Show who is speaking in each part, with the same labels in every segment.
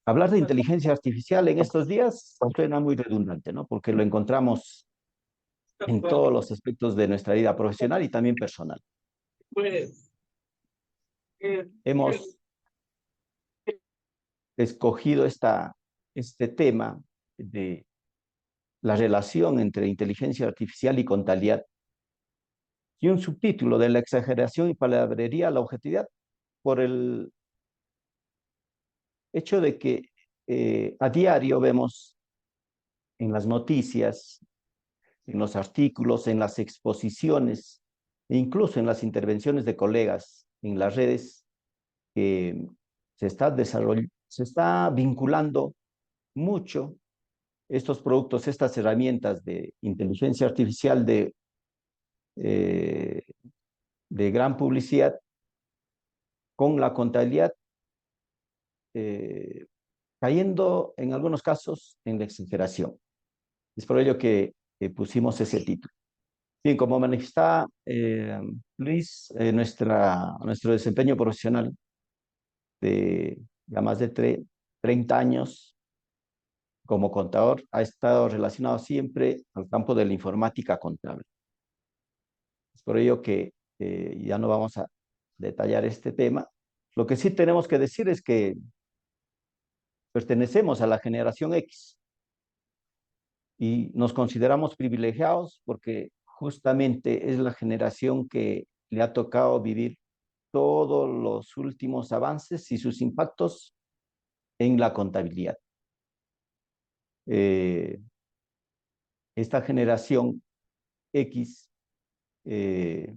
Speaker 1: Hablar de inteligencia artificial en estos días suena muy redundante, ¿no? Porque lo encontramos en todos los aspectos de nuestra vida profesional y también personal. Hemos escogido este tema de la relación entre inteligencia artificial y contabilidad y un subtítulo de la exageración y palabrería a la objetividad por el hecho de que a diario vemos en las noticias, en los artículos, en las exposiciones e incluso en las intervenciones de colegas en las redes, que se está vinculando mucho estos productos, estas herramientas de inteligencia artificial eh, de gran publicidad con la contabilidad, eh, cayendo en algunos casos en la exageración. Es por ello que pusimos ese título. Bien, como manifestaba Luis, nuestro desempeño profesional de ya más de 30 años como contador ha estado relacionado siempre al campo de la informática contable. Es por ello que ya no vamos a detallar este tema. Lo que sí tenemos que decir es que pertenecemos a la generación X y nos consideramos privilegiados porque justamente es la generación que le ha tocado vivir todos los últimos avances y sus impactos en la contabilidad. Eh, esta generación X eh,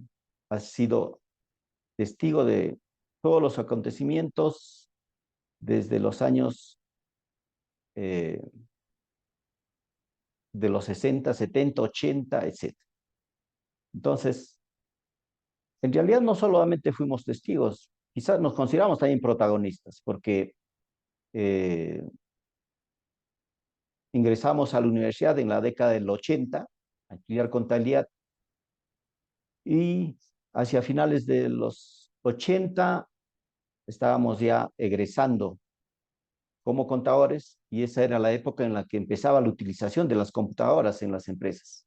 Speaker 1: ha sido testigo de todos los acontecimientos desde los años eh, de los 60, 70, 80, etc. Entonces, en realidad no solamente fuimos testigos, quizás nos consideramos también protagonistas, porque eh, ingresamos a la universidad en la década del 80 a estudiar contabilidad y hacia finales de los 80 estábamos ya egresando como contadores y esa era la época en la que empezaba la utilización de las computadoras en las empresas.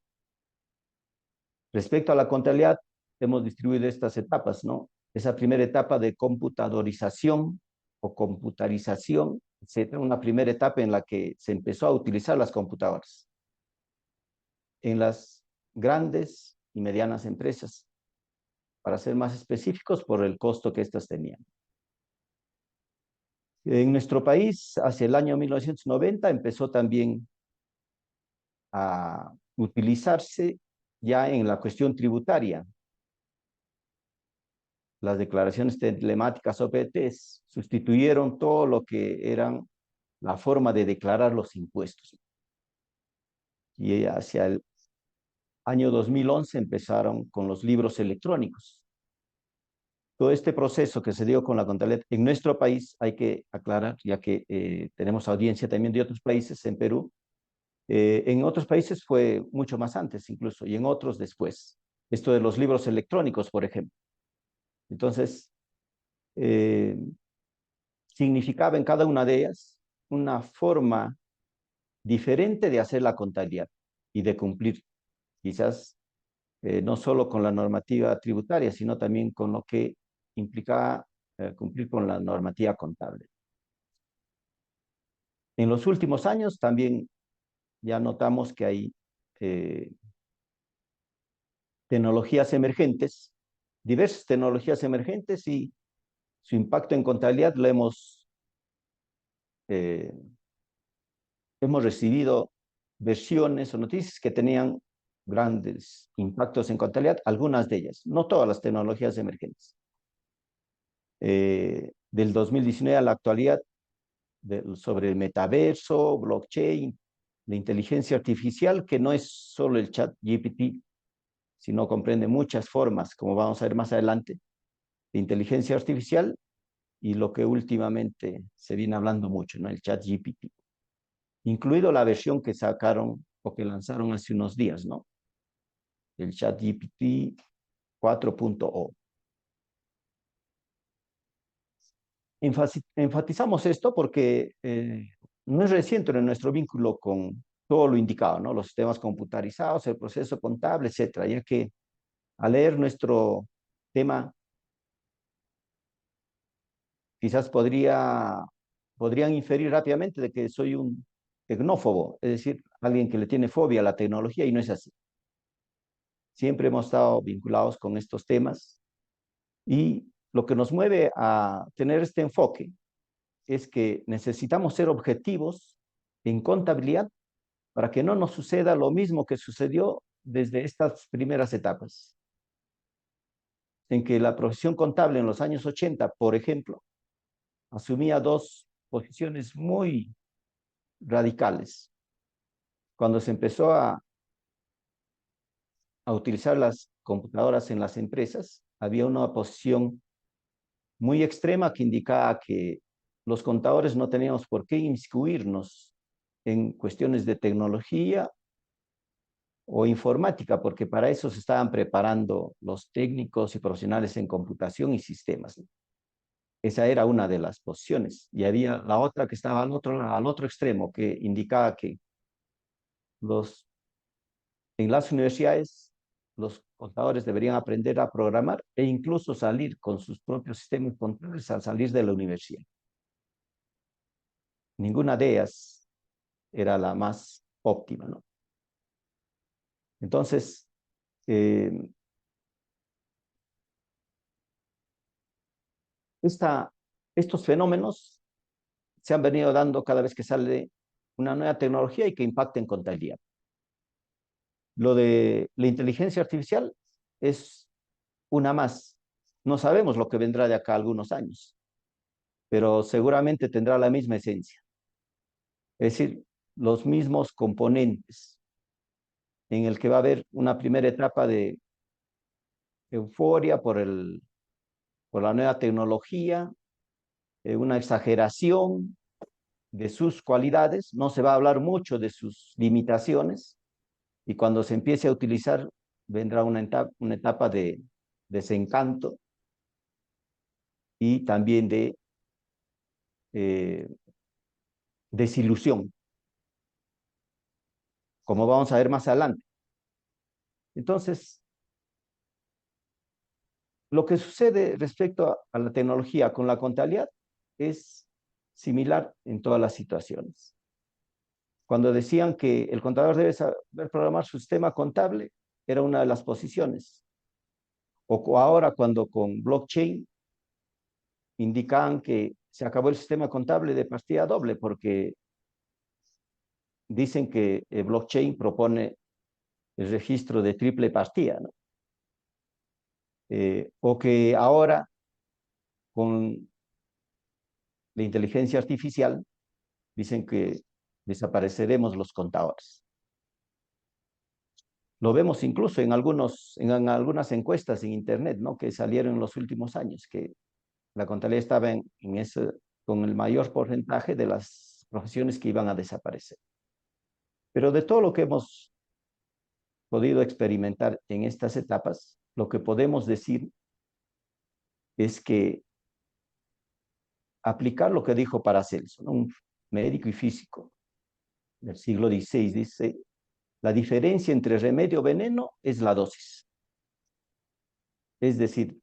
Speaker 1: Respecto a la contabilidad, hemos distribuido estas etapas, ¿no? Esa primera etapa de computadorización o computarización, etcétera, una primera etapa en la que se empezó a utilizar las computadoras en las grandes y medianas empresas, para ser más específicos, por el costo que éstas tenían. En nuestro país, hacia el año 1990, empezó también a utilizarse ya en la cuestión tributaria. Las declaraciones telemáticas OPTs sustituyeron todo lo que eran la forma de declarar los impuestos. Y hacia el año 2011 empezaron con los libros electrónicos. Todo este proceso que se dio con la contabilidad en nuestro país, hay que aclarar, ya que tenemos audiencia también de otros países en Perú, en otros países fue mucho más antes incluso, y en otros después. Esto de los libros electrónicos, por ejemplo. Entonces, eh, significaba en cada una de ellas una forma diferente de hacer la contabilidad y de cumplir, quizás no solo con la normativa tributaria, sino también con lo que implicaba cumplir con la normativa contable. En los últimos años también ya notamos que hay eh, tecnologías emergentes, diversas tecnologías emergentes y su impacto en contabilidad lo eh, hemos recibido versiones o noticias que tenían grandes impactos en contabilidad, algunas de ellas, no todas las tecnologías emergentes. Del 2019 a la actualidad, sobre el metaverso, blockchain, la inteligencia artificial, que no es solo el chat GPT, sino comprende muchas formas, como vamos a ver más adelante, de inteligencia artificial y lo que últimamente se viene hablando mucho, ¿no? El chat GPT, incluido la versión que sacaron o que lanzaron hace unos días, ¿no? El chat GPT 4.0. Enfatizamos esto porque no es reciente en nuestro vínculo con todo lo indicado, ¿no? Los sistemas computarizados, el proceso contable, etcétera, ya que al leer nuestro tema, quizás podrían inferir rápidamente de que soy un tecnófobo, es decir, alguien que le tiene fobia a la tecnología, y no es así. Siempre hemos estado vinculados con estos temas y lo que nos mueve a tener este enfoque es que necesitamos ser objetivos en contabilidad para que no nos suceda lo mismo que sucedió desde estas primeras etapas, en que la profesión contable en los años 80, por ejemplo, asumía dos posiciones muy radicales. Cuando se empezó a utilizar las computadoras en las empresas, había una posición muy extrema que indicaba que los contadores no teníamos por qué inmiscuirnos en cuestiones de tecnología o informática, porque para eso se estaban preparando los técnicos y profesionales en computación y sistemas. Esa era una de las posiciones. Y había la otra que estaba al otro extremo, que indicaba que los, en las universidades los contadores deberían aprender a programar e incluso salir con sus propios sistemas contables al salir de la universidad. Ninguna de ellas era la más óptima, ¿no? Entonces, eh, estos fenómenos se han venido dando cada vez que sale una nueva tecnología y que impacta en contabilidad. Lo de la inteligencia artificial es una más. No sabemos lo que vendrá de acá a algunos años, pero seguramente tendrá la misma esencia. Es decir, los mismos componentes en el que va a haber una primera etapa de euforia por la nueva tecnología, una exageración de sus cualidades, no se va a hablar mucho de sus limitaciones, y cuando se empiece a utilizar vendrá una etapa de desencanto y también de eh, desilusión, como vamos a ver más adelante. Entonces, lo que sucede respecto a la tecnología con la contabilidad es similar en todas las situaciones. Cuando decían que el contador debe saber programar su sistema contable, era una de las posiciones. O ahora cuando con blockchain indican que se acabó el sistema contable de partida doble porque dicen que el blockchain propone el registro de triple partida, ¿no? O que ahora con la inteligencia artificial dicen que desapareceremos los contadores. Lo vemos incluso en algunas encuestas en Internet, ¿no? Que salieron en los últimos años, que la contabilidad estaba con el mayor porcentaje de las profesiones que iban a desaparecer. Pero de todo lo que hemos podido experimentar en estas etapas, lo que podemos decir es que aplicar lo que dijo Paracelso, ¿no? Un médico y físico del siglo XVI, dice, la diferencia entre remedio y veneno es la dosis. Es decir,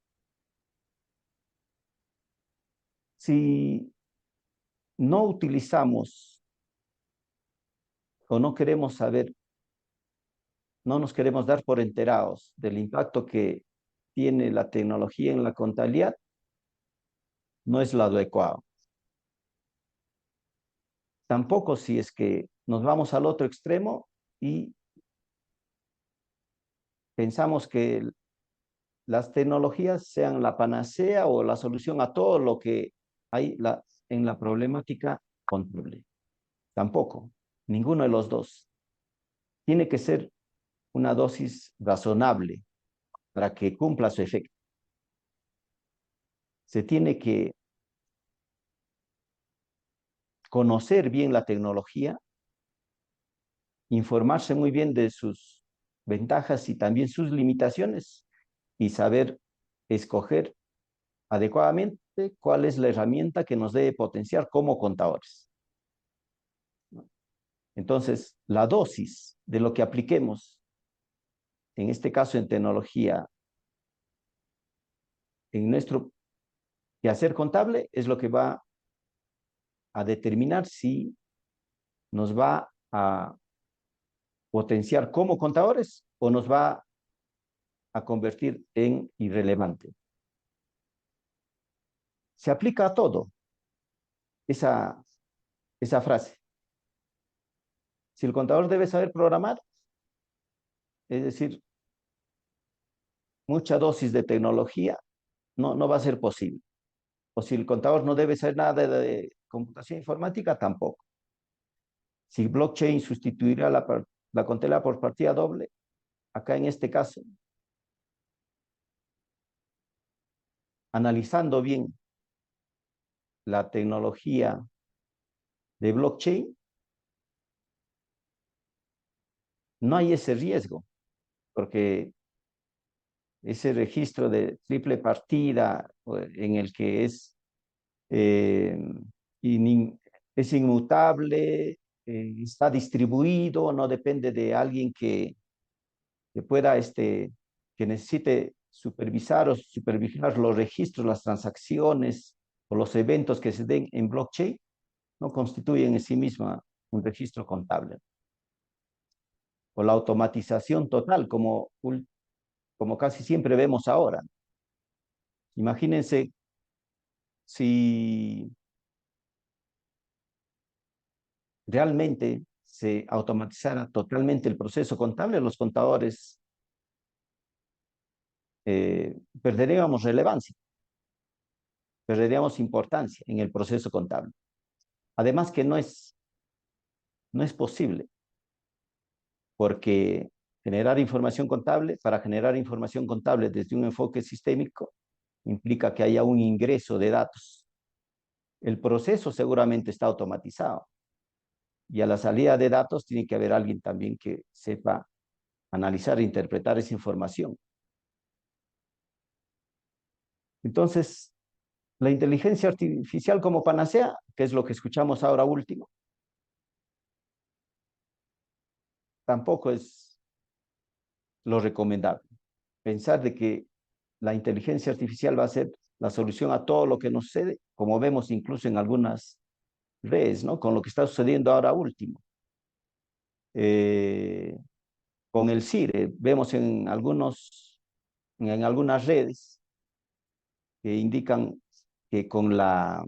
Speaker 1: si no utilizamos o no queremos saber, no nos queremos dar por enterados del impacto que tiene la tecnología en la contabilidad, no es lo adecuado. Tampoco si es que nos vamos al otro extremo y pensamos que las tecnologías sean la panacea o la solución a todo lo que hay en la problemática contable. Tampoco, ninguno de los dos. Tiene que ser una dosis razonable para que cumpla su efecto. Se tiene que conocer bien la tecnología, informarse muy bien de sus ventajas y también sus limitaciones y saber escoger adecuadamente cuál es la herramienta que nos debe potenciar como contadores. Entonces, la dosis de lo que apliquemos, en este caso en tecnología, en nuestro quehacer contable, es lo que va a determinar si nos va a potenciar como contadores o nos va a convertir en irrelevante. Se aplica a todo esa frase. Si el contador debe saber programar, es decir, mucha dosis de tecnología, no va a ser posible. O si el contador no debe saber nada de computación informática, tampoco. Si blockchain sustituirá la contabilidad por partida doble, acá en este caso, analizando bien la tecnología de blockchain, no hay ese riesgo, porque ese registro de triple partida en el que eh, es inmutable, está distribuido, no depende de alguien que pueda, que necesite supervisar o supervisar los registros, las transacciones o los eventos que se den en blockchain, no constituyen en sí misma un registro contable. O la automatización total, como casi siempre vemos ahora. Imagínense si realmente se automatizara totalmente el proceso contable, los contadores perderíamos relevancia, perderíamos importancia en el proceso contable. Además que no es posible, porque para generar información contable desde un enfoque sistémico, implica que haya un ingreso de datos. El proceso seguramente está automatizado, y a la salida de datos tiene que haber alguien también que sepa analizar e interpretar esa información. Entonces, la inteligencia artificial como panacea, que es lo que escuchamos ahora último, tampoco es lo recomendable. Pensar de que la inteligencia artificial va a ser la solución a todo lo que nos sucede, como vemos incluso en algunas redes, ¿no? Con lo que está sucediendo ahora último. Con el CIRE, vemos en algunas redes que indican que con la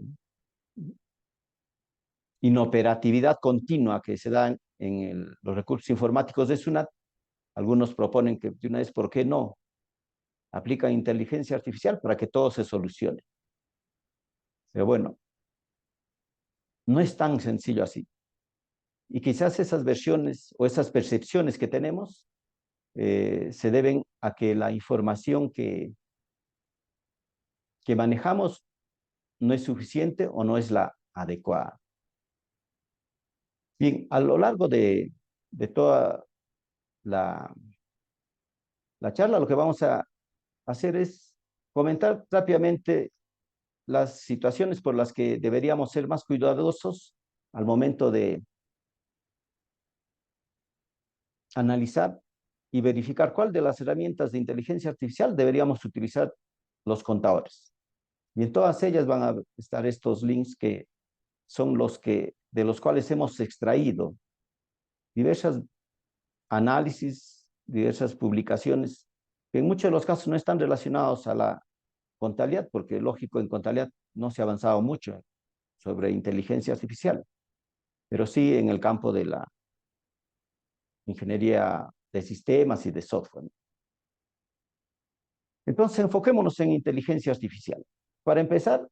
Speaker 1: inoperatividad continua que se da en los recursos informáticos de SUNAT, algunos proponen que de una vez, ¿por qué no? Aplican inteligencia artificial para que todo se solucione. Pero bueno, no es tan sencillo así. Y quizás esas versiones o esas percepciones que tenemos se deben a que la información que manejamos no es suficiente o no es la adecuada. Bien, a lo largo de toda la charla, lo que vamos a hacer es comentar rápidamente las situaciones por las que deberíamos ser más cuidadosos al momento de analizar y verificar cuál de las herramientas de inteligencia artificial deberíamos utilizar los contadores. Y en todas ellas van a estar estos links que son de los cuales hemos extraído diversos análisis, diversas publicaciones, que en muchos de los casos no están relacionados a la contabilidad, porque lógico, en contabilidad no se ha avanzado mucho sobre inteligencia artificial, pero sí en el campo de la ingeniería de sistemas y de software. Entonces, enfoquémonos en inteligencia artificial. Para empezar,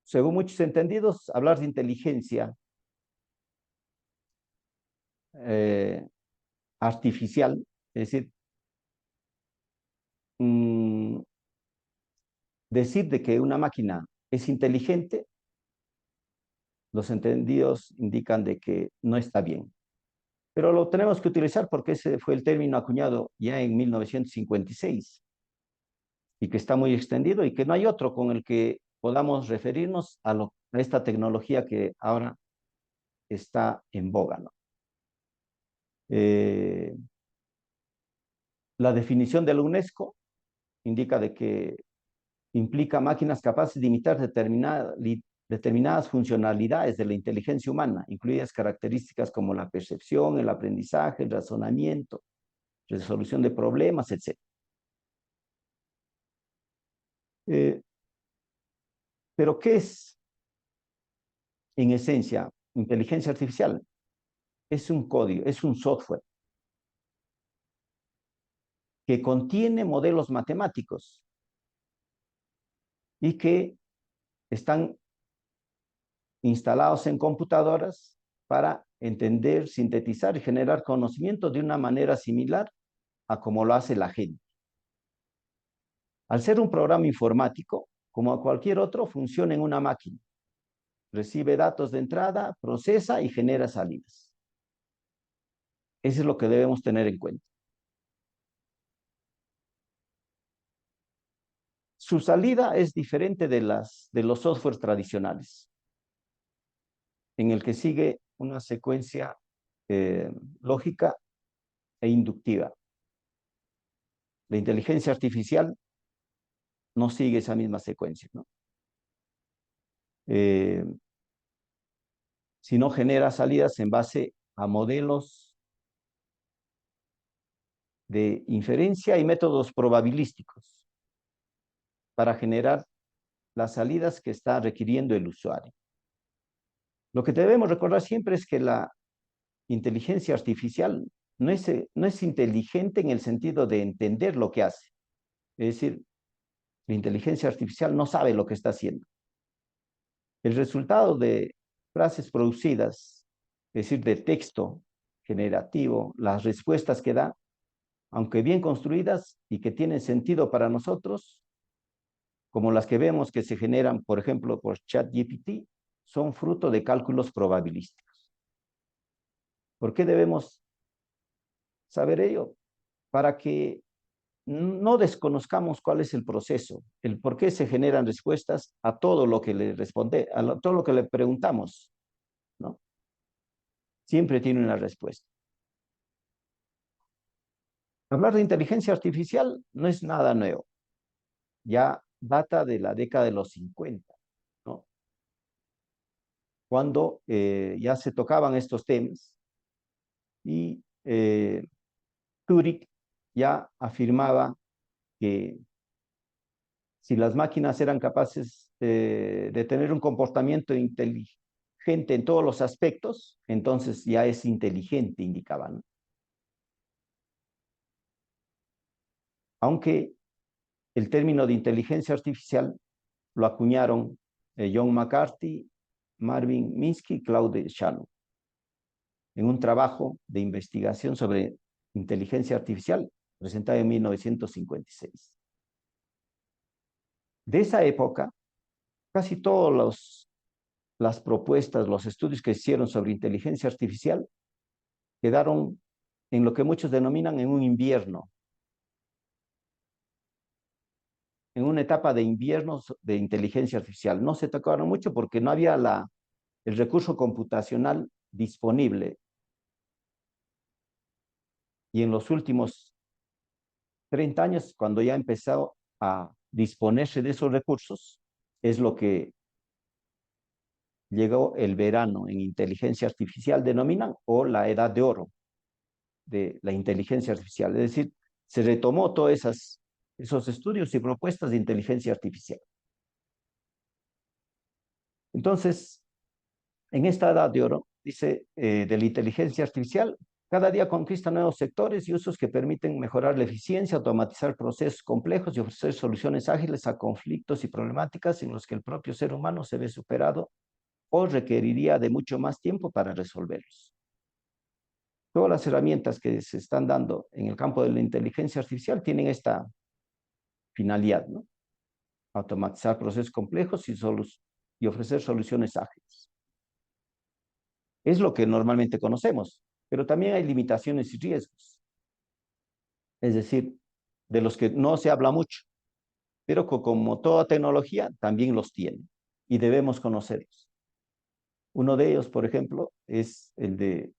Speaker 1: según muchos entendidos, hablar de inteligencia artificial, es decir, decir de que una máquina es inteligente, los entendidos indican de que no está bien. Pero lo tenemos que utilizar porque ese fue el término acuñado ya en 1956 y que está muy extendido y que no hay otro con el que podamos referirnos a esta tecnología que ahora está en boga, ¿no? La definición de la UNESCO indica de que implica máquinas capaces de imitar determinadas funcionalidades de la inteligencia humana, incluidas características como la percepción, el aprendizaje, el razonamiento, resolución de problemas, etc. Pero, ¿qué es, en esencia, inteligencia artificial? Es un código, es un software que contiene modelos matemáticos y que están instalados en computadoras para entender, sintetizar y generar conocimiento de una manera similar a como lo hace la gente. Al ser un programa informático, como a cualquier otro, funciona en una máquina. Recibe datos de entrada, procesa y genera salidas. Eso es lo que debemos tener en cuenta. Su salida es diferente de los softwares tradicionales, en el que sigue una secuencia lógica e inductiva. La inteligencia artificial no sigue esa misma secuencia, ¿no? Sino genera salidas en base a modelos de inferencia y métodos probabilísticos para generar las salidas que está requiriendo el usuario. Lo que debemos recordar siempre es que la inteligencia artificial no es inteligente en el sentido de entender lo que hace. Es decir, la inteligencia artificial no sabe lo que está haciendo. El resultado de frases producidas, es decir, de texto generativo, las respuestas que da, aunque bien construidas y que tienen sentido para nosotros, como las que vemos que se generan, por ejemplo, por ChatGPT, son fruto de cálculos probabilísticos. ¿Por qué debemos saber ello? Para que no desconozcamos cuál es el proceso, el por qué se generan respuestas a todo lo que le responde, todo lo que le preguntamos, ¿no? Siempre tiene una respuesta. Hablar de inteligencia artificial no es nada nuevo. Ya data de la década de los 50, ¿no? Cuando ya se tocaban estos temas y Turing ya afirmaba que si las máquinas eran capaces de tener un comportamiento inteligente en todos los aspectos, entonces ya es inteligente, indicaban, ¿no? Aunque el término de inteligencia artificial lo acuñaron John McCarthy, Marvin Minsky y Claude Shannon en un trabajo de investigación sobre inteligencia artificial presentado en 1956. De esa época, casi todas las propuestas, los estudios que hicieron sobre inteligencia artificial quedaron en lo que muchos denominan en un invierno, en una etapa de invierno de inteligencia artificial. No se tocaron mucho porque no había el recurso computacional disponible. Y en los últimos 30 años, cuando ya empezó a disponerse de esos recursos, es lo que llegó el verano en inteligencia artificial, denominan, o la edad de oro de la inteligencia artificial. Es decir, se retomó todos esos estudios y propuestas de inteligencia artificial. Entonces, en esta edad de oro, dice, de la inteligencia artificial, cada día conquista nuevos sectores y usos que permiten mejorar la eficiencia, automatizar procesos complejos y ofrecer soluciones ágiles a conflictos y problemáticas en los que el propio ser humano se ve superado o requeriría de mucho más tiempo para resolverlos. Todas las herramientas que se están dando en el campo de la inteligencia artificial tienen esta finalidad, ¿no? Automatizar procesos complejos y ofrecer soluciones ágiles. Es lo que normalmente conocemos, pero también hay limitaciones y riesgos. Es decir, de los que no se habla mucho, pero como toda tecnología también los tiene y debemos conocerlos. Uno de ellos, por ejemplo, es el de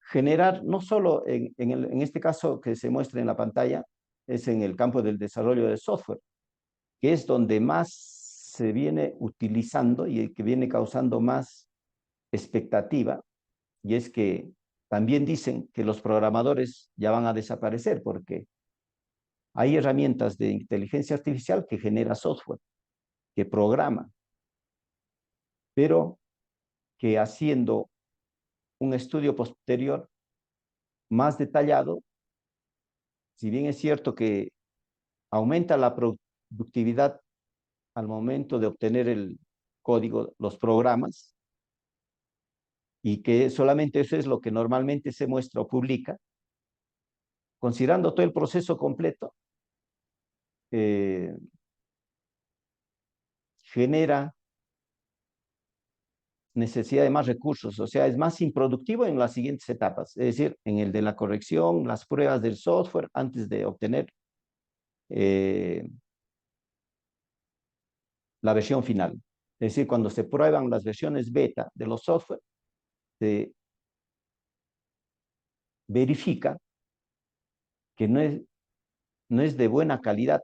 Speaker 1: generar, no solo en este caso que se muestra en la pantalla, es en el campo del desarrollo de software, que es donde más se viene utilizando y el que viene causando más expectativa, y es que también dicen que los programadores ya van a desaparecer porque hay herramientas de inteligencia artificial que genera software, que programa, pero que haciendo un estudio posterior más detallado, si bien es cierto que aumenta la productividad al momento de obtener el código, los programas, y que solamente eso es lo que normalmente se muestra o publica, considerando todo el proceso completo, eh, genera necesidad de más recursos, o sea, es más improductivo en las siguientes etapas, es decir, en el de la corrección, las pruebas del software antes de obtener eh, la versión final. Es decir, cuando se prueban las versiones beta de los software, se verifica que no es de buena calidad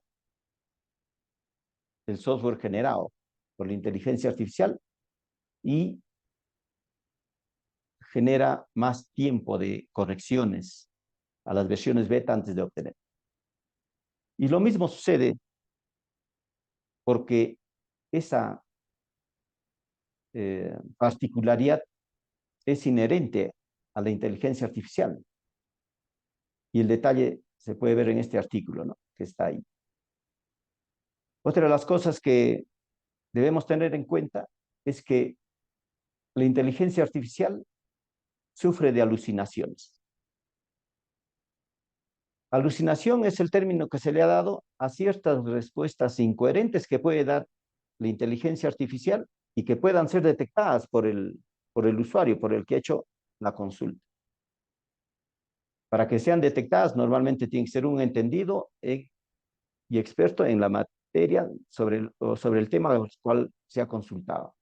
Speaker 1: el software generado por la inteligencia artificial y genera más tiempo de correcciones a las versiones beta antes de obtener. Y lo mismo sucede porque esa particularidad es inherente a la inteligencia artificial. Y el detalle se puede ver en este artículo, ¿no?, que está ahí. Otra de las cosas que debemos tener en cuenta es que la inteligencia artificial sufre de alucinaciones. Alucinación es el término que se le ha dado a ciertas respuestas incoherentes que puede dar la inteligencia artificial y que puedan ser detectadas por el usuario, por el que ha hecho la consulta. Para que sean detectadas, normalmente tiene que ser un entendido y experto en la materia sobre el tema del cual se ha consultado.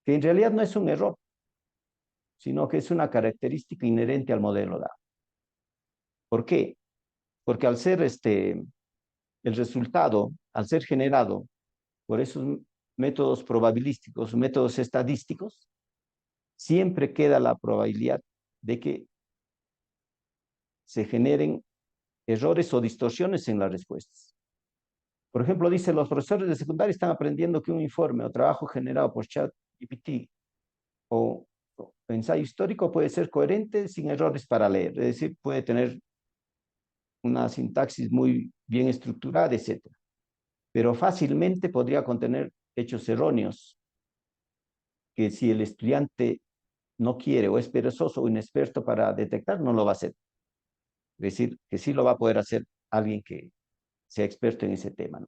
Speaker 1: Que en realidad no es un error, sino que es una característica inherente al modelo dado. ¿Por qué? Porque al ser el resultado, al ser generado por esos métodos probabilísticos, métodos estadísticos, siempre queda la probabilidad de que se generen errores o distorsiones en las respuestas. Por ejemplo, dice, los profesores de secundaria están aprendiendo que un informe o trabajo generado por ChatGPT o ensayo histórico puede ser coherente sin errores para leer, es decir, puede tener una sintaxis muy bien estructurada, etcétera. Pero fácilmente podría contener hechos erróneos que si el estudiante no quiere o es perezoso o inexperto para detectar, no lo va a hacer. Es decir, que sí lo va a poder hacer alguien que sea experto en ese tema, ¿no?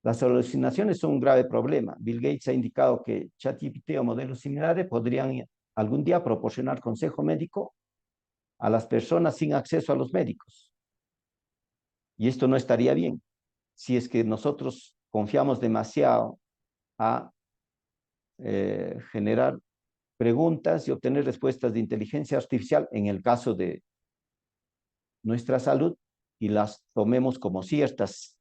Speaker 1: Las alucinaciones son un grave problema. Bill Gates ha indicado que ChatGPT o modelos similares podrían algún día proporcionar consejo médico a las personas sin acceso a los médicos. Y esto no estaría bien si es que nosotros confiamos demasiado a generar preguntas y obtener respuestas de inteligencia artificial en el caso de nuestra salud y las tomemos como ciertas.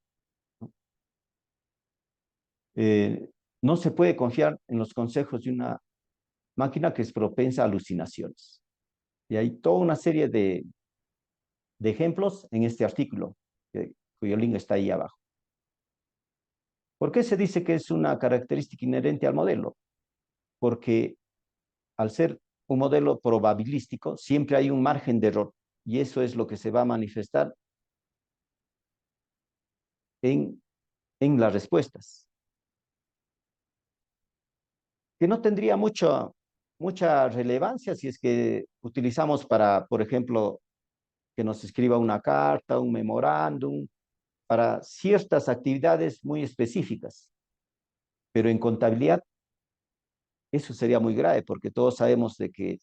Speaker 1: Eh, no se puede confiar en los consejos de una máquina que es propensa a alucinaciones. Y hay toda una serie de ejemplos en este artículo, cuyo link está ahí abajo. ¿Por qué se dice que es una característica inherente al modelo? Porque al ser un modelo probabilístico, siempre hay un margen de error, y eso es lo que se va a manifestar en las respuestas, que no tendría mucha relevancia si es que utilizamos para, por ejemplo, que nos escriba una carta, un memorándum, para ciertas actividades muy específicas. Pero en contabilidad eso sería muy grave porque todos sabemos de que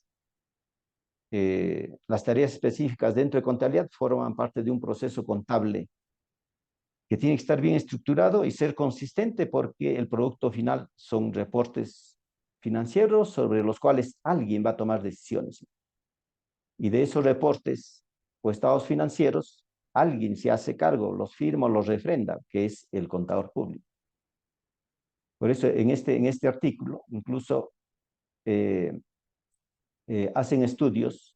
Speaker 1: las tareas específicas dentro de contabilidad forman parte de un proceso contable que tiene que estar bien estructurado y ser consistente porque el producto final son reportes financieros sobre los cuales alguien va a tomar decisiones. Y de esos reportes o estados financieros, alguien se hace cargo, los firma o los refrenda, que es el contador público. Por eso en este artículo incluso eh, hacen estudios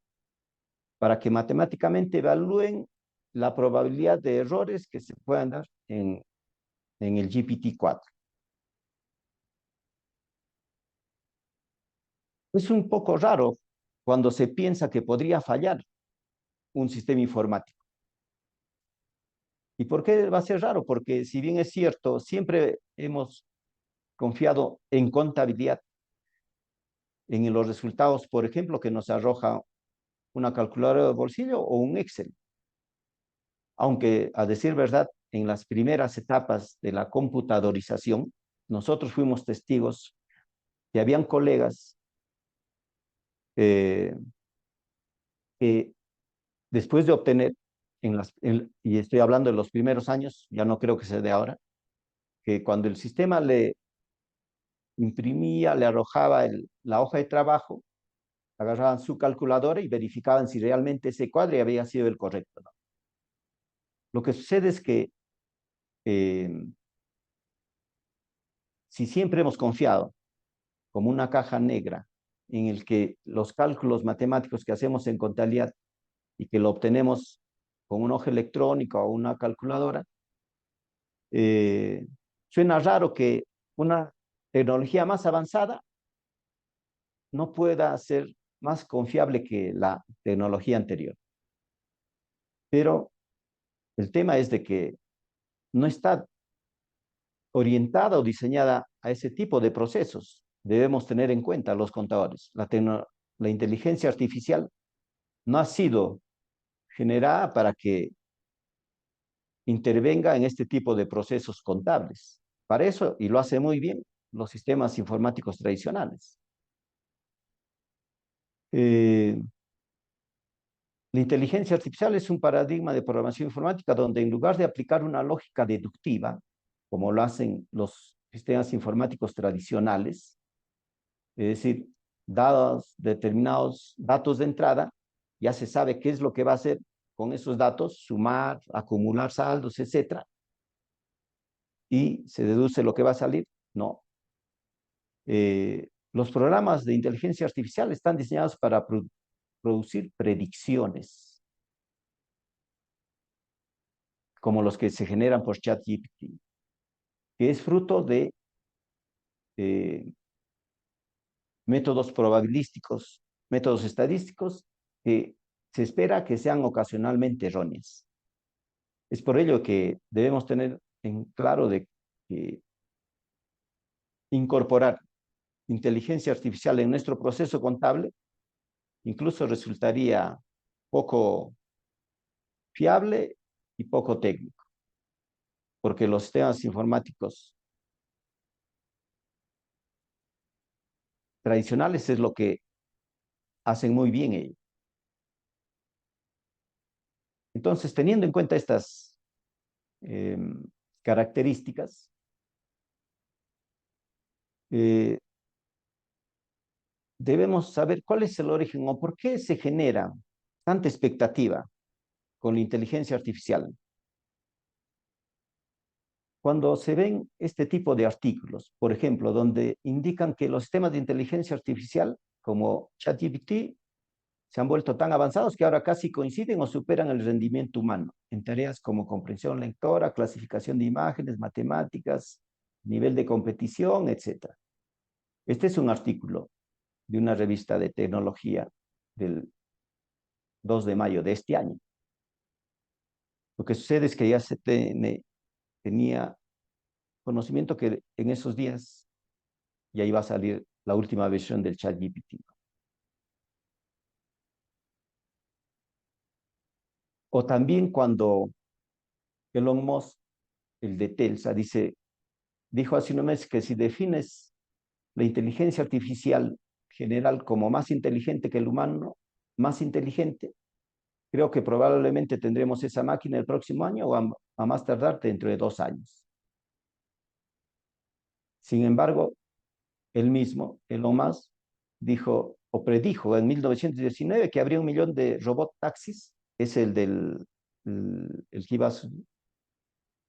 Speaker 1: para que matemáticamente evalúen la probabilidad de errores que se puedan dar en el GPT-4. Es un poco raro cuando se piensa que podría fallar un sistema informático. ¿Y por qué va a ser raro? Porque si bien es cierto, siempre hemos confiado en contabilidad, en los resultados, por ejemplo, que nos arroja una calculadora de bolsillo o un Excel. Aunque, a decir verdad, en las primeras etapas de la computadorización, nosotros fuimos testigos que habían colegas eh, que después de obtener, y estoy hablando de los primeros años, ya no creo que sea de ahora, que cuando el sistema le imprimía, le arrojaba la hoja de trabajo, agarraban su calculadora y verificaban si realmente ese cuadro había sido el correcto, ¿no? Lo que sucede es que eh, si siempre hemos confiado como una caja negra en el que los cálculos matemáticos que hacemos en contabilidad y que lo obtenemos con una hoja electrónica o una calculadora, eh, suena raro que una tecnología más avanzada no pueda ser más confiable que la tecnología anterior. Pero el tema es de que no está orientada o diseñada a ese tipo de procesos. Debemos tener en cuenta los contadores. La inteligencia artificial no ha sido generada para que intervenga en este tipo de procesos contables. Para eso, y lo hace muy bien, los sistemas informáticos tradicionales. Eh, la inteligencia artificial es un paradigma de programación informática donde en lugar de aplicar una lógica deductiva, como lo hacen los sistemas informáticos tradicionales, es decir, dados determinados datos de entrada, ya se sabe qué es lo que va a hacer con esos datos, sumar, acumular saldos, etcétera, y se deduce lo que va a salir. No. Los programas de inteligencia artificial están diseñados para producir predicciones, como los que se generan por ChatGPT, que es fruto de eh, métodos probabilísticos, métodos estadísticos que se espera que sean ocasionalmente erróneos. Es por ello que debemos tener en claro de que incorporar inteligencia artificial en nuestro proceso contable incluso resultaría poco fiable y poco técnico, porque los sistemas informáticos tradicionales es lo que hacen muy bien ellos. Entonces, teniendo en cuenta estas eh, características, eh, debemos saber cuál es el origen o por qué se genera tanta expectativa con la inteligencia artificial. Cuando se ven este tipo de artículos, por ejemplo, donde indican que los sistemas de inteligencia artificial como ChatGPT se han vuelto tan avanzados que ahora casi coinciden o superan el rendimiento humano en tareas como comprensión lectora, clasificación de imágenes, matemáticas, nivel de competición, etc. Este es un artículo de una revista de tecnología del 2 de mayo de este año. Lo que sucede es que ya tenía conocimiento que en esos días ya iba a salir la última versión del ChatGPT. O también cuando Elon Musk, el de Telsa, dijo hace unos meses que si defines la inteligencia artificial general como más inteligente que el humano, más inteligente, creo que probablemente tendremos esa máquina el próximo año o a más tardar dentro de 2 años. Sin embargo, él mismo, Elon Musk, dijo o predijo en 1919 que habría 1 millón de robot taxis, es el que iba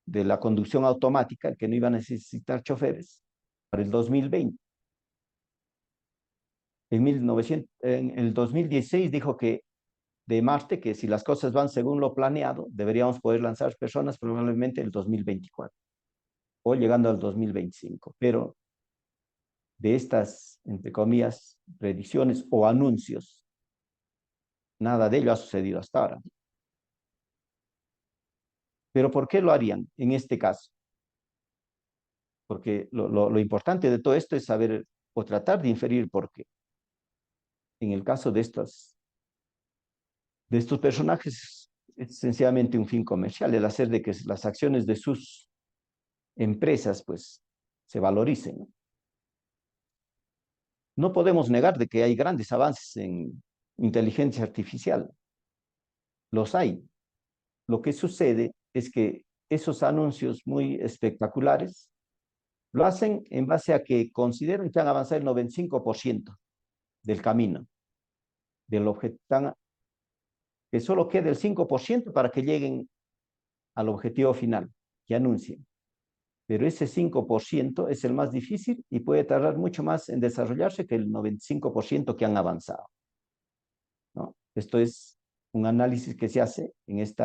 Speaker 1: de la conducción automática, el que no iba a necesitar choferes, para el 2020. En el 2016 dijo que de Marte, que si las cosas van según lo planeado, deberíamos poder lanzar personas probablemente el 2024 o llegando al 2025. Pero de estas, entre comillas, predicciones o anuncios, nada de ello ha sucedido hasta ahora. Pero ¿por qué lo harían en este caso? Porque lo importante de todo esto es saber o tratar de inferir por qué. En el caso de estos personajes, es sencillamente un fin comercial, el hacer de que las acciones de sus empresas pues se valoricen. No podemos negar de que hay grandes avances en inteligencia artificial. Los hay. Lo que sucede es que esos anuncios muy espectaculares lo hacen en base a que consideran que han avanzado el 95% del camino, del objetivo, que solo quede el 5% para que lleguen al objetivo final que anuncien. Pero ese 5% es el más difícil y puede tardar mucho más en desarrollarse que el 95% que han avanzado, ¿no? Esto es un análisis que se hace en este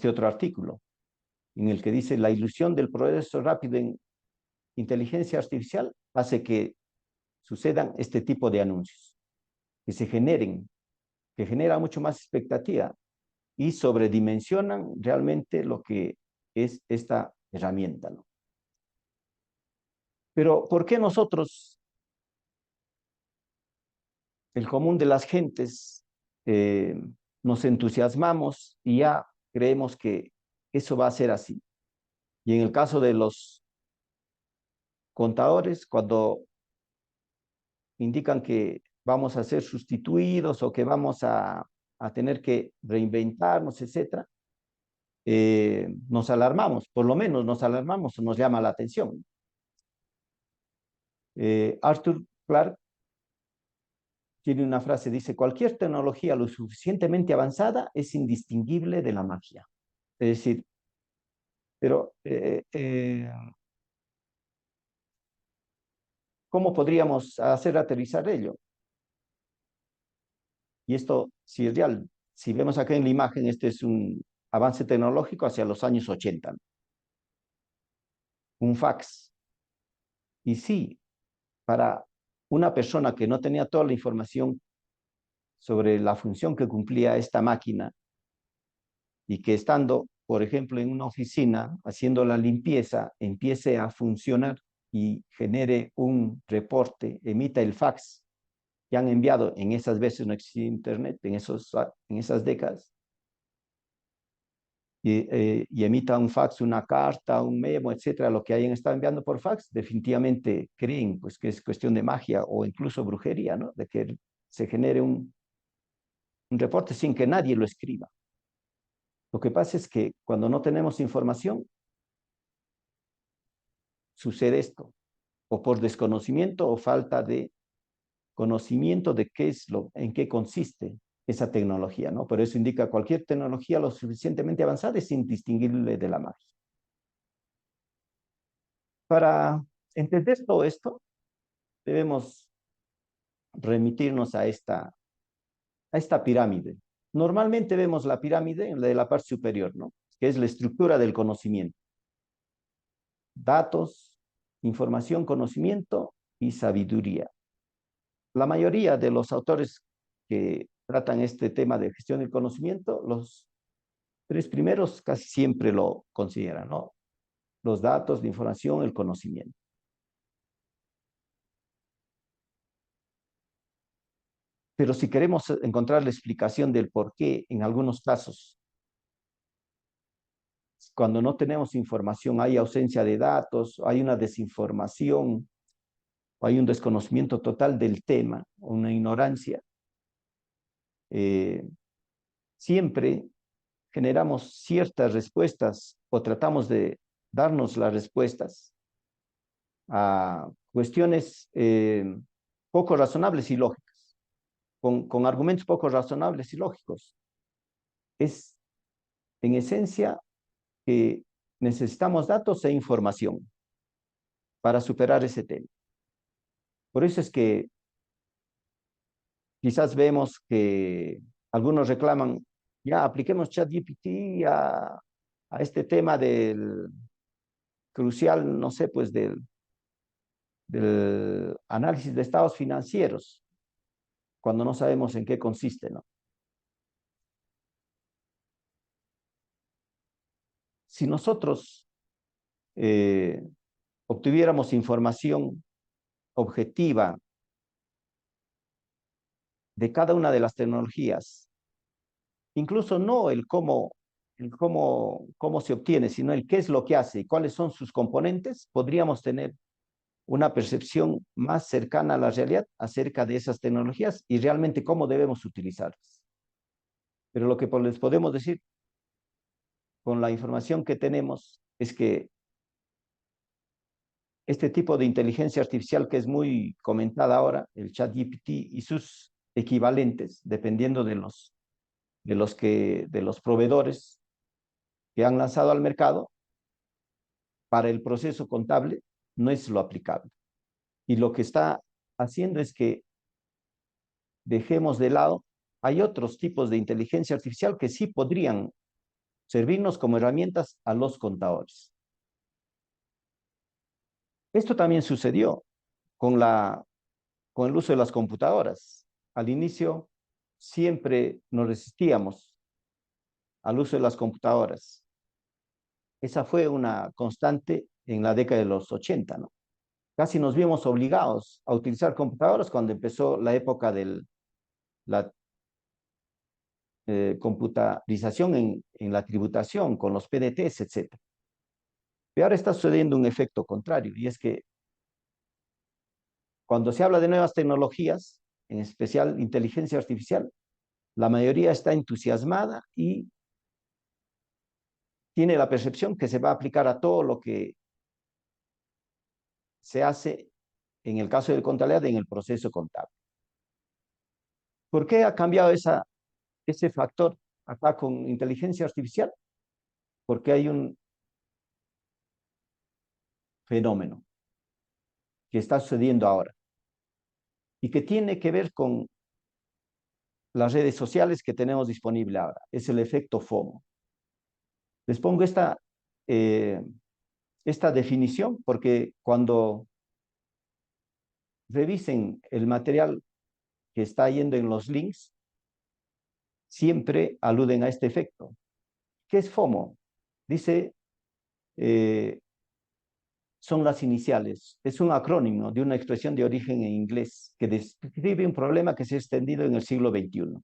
Speaker 1: otro artículo, en el que dice la ilusión del progreso rápido en inteligencia artificial hace que sucedan este tipo de anuncios, que se generen, que genera mucho más expectativa y sobredimensionan realmente lo que es esta herramienta, ¿no? Pero ¿por qué nosotros, el común de las gentes, eh, nos entusiasmamos y ya creemos que eso va a ser así? Y en el caso de los contadores, cuando indican que vamos a ser sustituidos o que vamos a tener que reinventarnos, etcétera, nos alarmamos, por lo menos nos alarmamos o nos llama la atención. Arthur Clarke tiene una frase, dice, cualquier tecnología lo suficientemente avanzada es indistinguible de la magia. Es decir, pero ¿cómo podríamos hacer aterrizar ello? Y esto, si es real, si vemos acá en la imagen, este es un avance tecnológico hacia los años 80, ¿no? Un fax. Y sí, para una persona que no tenía toda la información sobre la función que cumplía esta máquina y que estando, por ejemplo, en una oficina haciendo la limpieza, empiece a funcionar y genere un reporte, emita el fax que han enviado, en esas veces no existía internet, en esas décadas, y emita un fax, una carta, un memo, etcétera, lo que hayan estado enviando por fax, definitivamente creen pues, que es cuestión de magia o incluso brujería, ¿no? De que se genere un reporte sin que nadie lo escriba. Lo que pasa es que cuando no tenemos información, sucede esto, o por desconocimiento o falta de conocimiento de en qué consiste esa tecnología, ¿no? Por eso indica cualquier tecnología lo suficientemente avanzada es indistinguible de la magia. Para entender todo esto, debemos remitirnos a esta pirámide. Normalmente vemos la pirámide en la de la parte superior, ¿no? Que es la estructura del conocimiento. Datos, información, conocimiento y sabiduría. La mayoría de los autores que tratan este tema de gestión del conocimiento, los tres primeros casi siempre lo consideran, ¿no? Los datos, la información, el conocimiento. Pero si queremos encontrar la explicación del por qué en algunos casos, cuando no tenemos información, hay ausencia de datos, hay una desinformación o hay un desconocimiento total del tema, una ignorancia, siempre generamos ciertas respuestas o tratamos de darnos las respuestas a cuestiones poco razonables y lógicas, con argumentos poco razonables y lógicos. Es en esencia que necesitamos datos e información para superar ese tema. Por eso es que quizás vemos que algunos reclaman, ya apliquemos ChatGPT a este tema del crucial, no sé, pues del análisis de estados financieros, cuando no sabemos en qué consiste, ¿no? Si nosotros obtuviéramos información objetiva de cada una de las tecnologías, incluso no cómo se obtiene, sino el qué es lo que hace y cuáles son sus componentes, podríamos tener una percepción más cercana a la realidad acerca de esas tecnologías y realmente cómo debemos utilizarlas. Pero lo que les podemos decir con la información que tenemos es que este tipo de inteligencia artificial que es muy comentada ahora, el ChatGPT y sus equivalentes, dependiendo de los proveedores que han lanzado al mercado, para el proceso contable no es lo aplicable. Y lo que está haciendo es que dejemos de lado, hay otros tipos de inteligencia artificial que sí podrían servirnos como herramientas a los contadores. Esto también sucedió con el uso de las computadoras. Al inicio siempre nos resistíamos al uso de las computadoras. Esa fue una constante en la década de los 80, ¿no? Casi nos vimos obligados a utilizar computadoras cuando empezó la época de la computarización en la tributación, con los PDTs, etc. Pero ahora está sucediendo un efecto contrario, y es que cuando se habla de nuevas tecnologías, en especial inteligencia artificial, la mayoría está entusiasmada y tiene la percepción que se va a aplicar a todo lo que se hace en el caso del contabilidad en el proceso contable. ¿Por qué ha cambiado ese factor acá con inteligencia artificial? Porque hay un fenómeno que está sucediendo ahora y que tiene que ver con las redes sociales que tenemos disponible ahora. Es el efecto FOMO. Les pongo esta definición porque cuando revisen el material que está yendo en los links, siempre aluden a este efecto. ¿Qué es FOMO? Dice, son las iniciales. Es un acrónimo de una expresión de origen en inglés que describe un problema que se ha extendido en el siglo XXI,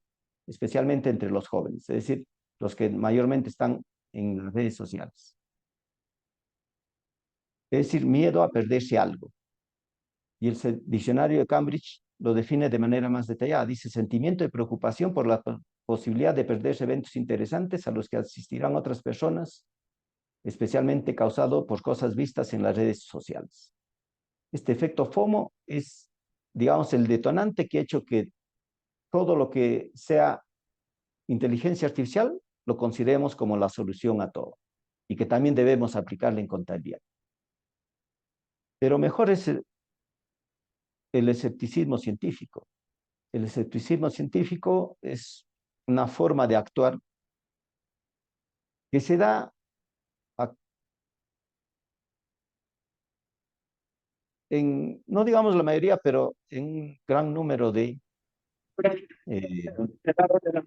Speaker 1: especialmente entre los jóvenes, es decir, los que mayormente están en las redes sociales. Es decir, miedo a perderse algo. Y el diccionario de Cambridge lo define de manera más detallada. Dice, sentimiento de preocupación por la posibilidad de perderse eventos interesantes a los que asistirán otras personas, especialmente causado por cosas vistas en las redes sociales. Este efecto FOMO es, digamos, el detonante que ha hecho que todo lo que sea inteligencia artificial lo consideremos como la solución a todo y que también debemos aplicarla en contabilidad. Pero mejor es el escepticismo científico. El escepticismo científico es una forma de actuar que se da no digamos la mayoría, pero en un gran número de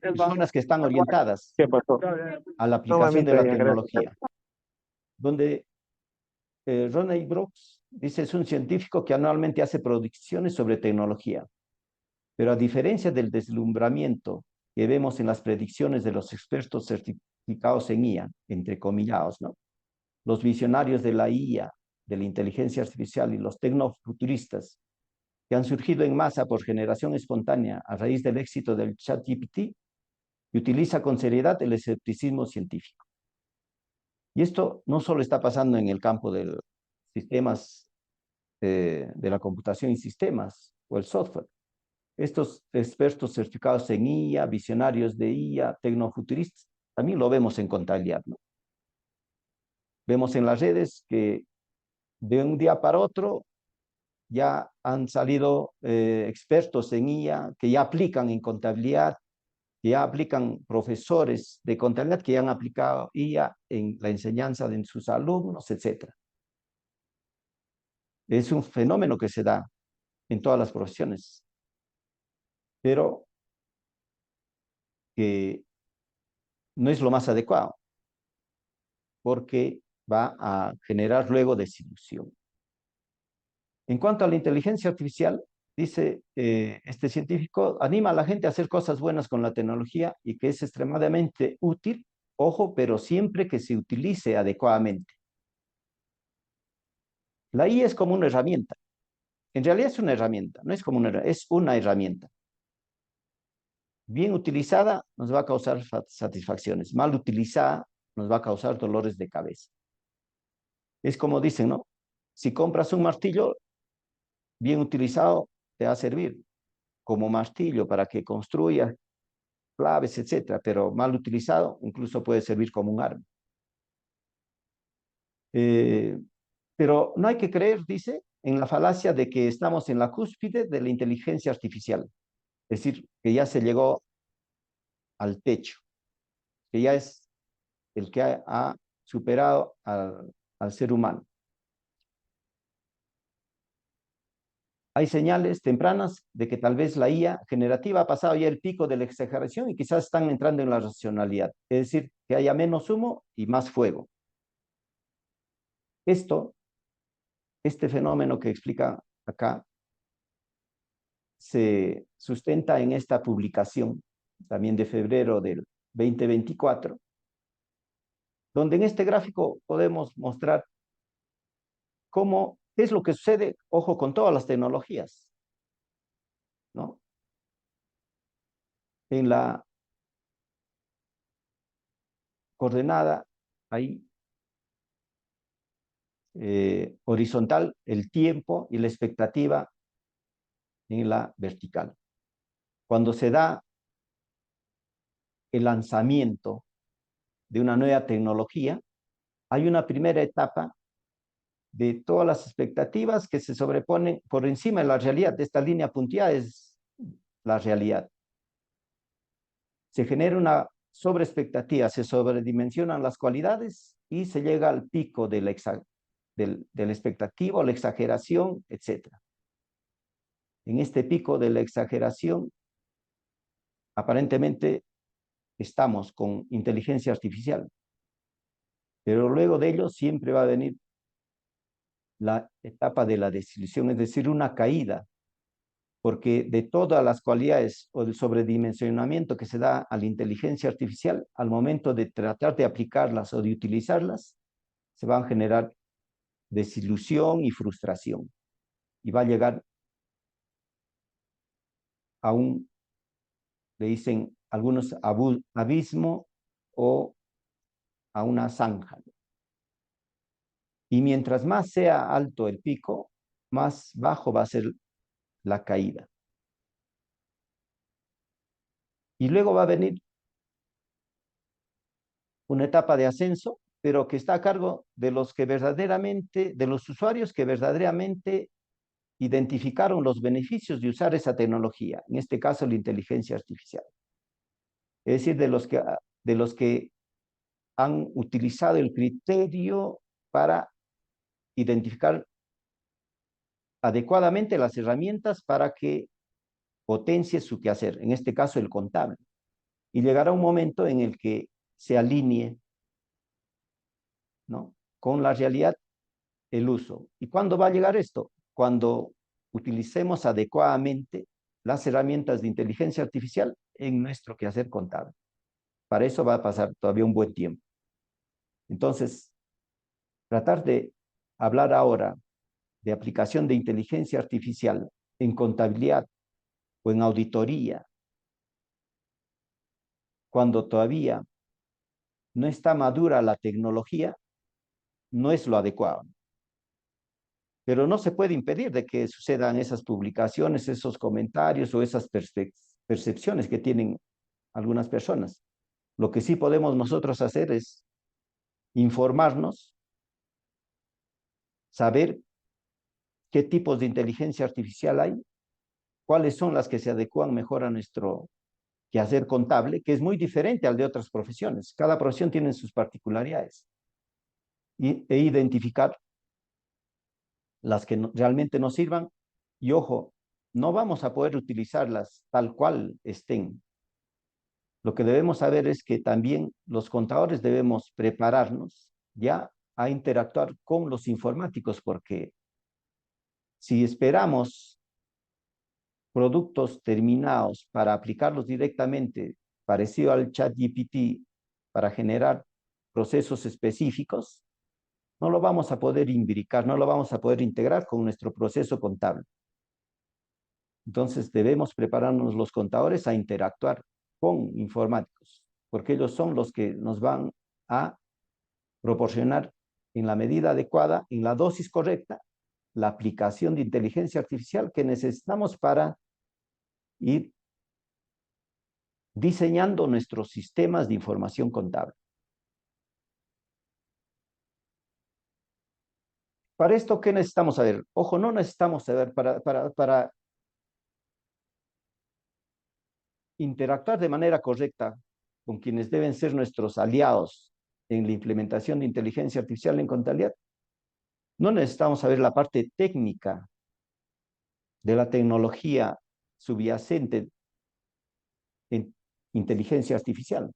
Speaker 1: personas que están orientadas a la aplicación de la tecnología, donde Ronald Brooks dice es un científico que anualmente hace predicciones sobre tecnología, pero a diferencia del deslumbramiento que vemos en las predicciones de los expertos certificados en IA, entre comillados, ¿no? Los visionarios de la IA, de la inteligencia artificial y los tecnofuturistas que han surgido en masa por generación espontánea a raíz del éxito del ChatGPT y utiliza con seriedad el escepticismo científico. Y esto no solo está pasando en el campo de los sistemas de la computación y sistemas o el software. Estos expertos certificados en IA, visionarios de IA, tecnofuturistas, también lo vemos en contabilidad, ¿no? Vemos en las redes que de un día para otro ya han salido expertos en IA que ya aplican en contabilidad, que ya aplican profesores de contabilidad que ya han aplicado IA en la enseñanza de sus alumnos, etc. Es un fenómeno que se da en todas las profesiones, pero que no es lo más adecuado, porque va a generar luego desilusión. En cuanto a la inteligencia artificial, dice este científico, anima a la gente a hacer cosas buenas con la tecnología y que es extremadamente útil, ojo, pero siempre que se utilice adecuadamente. La IA es como una herramienta. En realidad es una herramienta, no es como es una herramienta. Bien utilizada nos va a causar satisfacciones, mal utilizada nos va a causar dolores de cabeza. Es como dicen, ¿no? Si compras un martillo, bien utilizado, te va a servir como martillo para que construyas claves, etcétera, pero mal utilizado incluso puede servir como un arma. Eh, pero no hay que creer, dice, en la falacia de que estamos en la cúspide de la inteligencia artificial, es decir, que ya se llegó al techo, que ya es el que ha superado al ser humano. Hay señales tempranas de que tal vez la IA generativa ha pasado ya el pico de la exageración y quizás están entrando en la racionalidad, es decir, que haya menos humo y más fuego. Este fenómeno que explica acá se sustenta en esta publicación, también de febrero del 2024, donde en este gráfico podemos mostrar cómo es lo que sucede, ojo, con todas las tecnologías, ¿no? En la coordenada ahí horizontal, el tiempo y la expectativa en la vertical. Cuando se da el lanzamiento de una nueva tecnología, hay una primera etapa de todas las expectativas que se sobreponen por encima de la realidad. Esta línea punteada es la realidad. Se genera una sobreexpectativa, se sobredimensionan las cualidades y se llega al pico de la expectativa o la exageración, etc. En este pico de la exageración, aparentemente estamos con inteligencia artificial, pero luego de ello siempre va a venir la etapa de la desilusión, es decir, una caída, porque de todas las cualidades o del sobredimensionamiento que se da a la inteligencia artificial, al momento de tratar de aplicarlas o de utilizarlas, se van a generar desilusión y frustración. Y va a llegar a un, le dicen algunos, abismo o a una zanja. Y mientras más sea alto el pico, más bajo va a ser la caída. Y luego va a venir una etapa de ascenso, pero que está a cargo de los que verdaderamente, de los usuarios que verdaderamente identificaron los beneficios de usar esa tecnología, en este caso la inteligencia artificial. Es decir, de los que han utilizado el criterio para identificar adecuadamente las herramientas para que potencie su quehacer, en este caso el contable. Y llegará un momento en el que se alinee, ¿no?, con la realidad el uso. ¿Y cuándo va a llegar esto? Cuando utilicemos adecuadamente las herramientas de inteligencia artificial en nuestro quehacer contable. Para eso va a pasar todavía un buen tiempo. Entonces, tratar de hablar ahora de aplicación de inteligencia artificial en contabilidad o en auditoría, cuando todavía no está madura la tecnología, no es lo adecuado. Pero no se puede impedir de que sucedan esas publicaciones, esos comentarios o esas percepciones que tienen algunas personas. Lo que sí podemos nosotros hacer es informarnos, saber qué tipos de inteligencia artificial hay, cuáles son las que se adecuan mejor a nuestro quehacer contable, que es muy diferente al de otras profesiones. Cada profesión tiene sus particularidades. E identificar las que realmente nos sirvan. Y ojo, no vamos a poder utilizarlas tal cual estén. Lo que debemos saber es que también los contadores debemos prepararnos ya a interactuar con los informáticos, porque si esperamos productos terminados para aplicarlos directamente, parecido al ChatGPT, para generar procesos específicos, no lo vamos a poder imbricar, no lo vamos a poder integrar con nuestro proceso contable. Entonces debemos prepararnos los contadores a interactuar con informáticos, porque ellos son los que nos van a proporcionar en la medida adecuada, en la dosis correcta, la aplicación de inteligencia artificial que necesitamos para ir diseñando nuestros sistemas de información contable. Para esto, ¿qué necesitamos saber? Ojo, no necesitamos saber para interactuar de manera correcta con quienes deben ser nuestros aliados en la implementación de inteligencia artificial en contabilidad. No necesitamos saber la parte técnica de la tecnología subyacente en inteligencia artificial,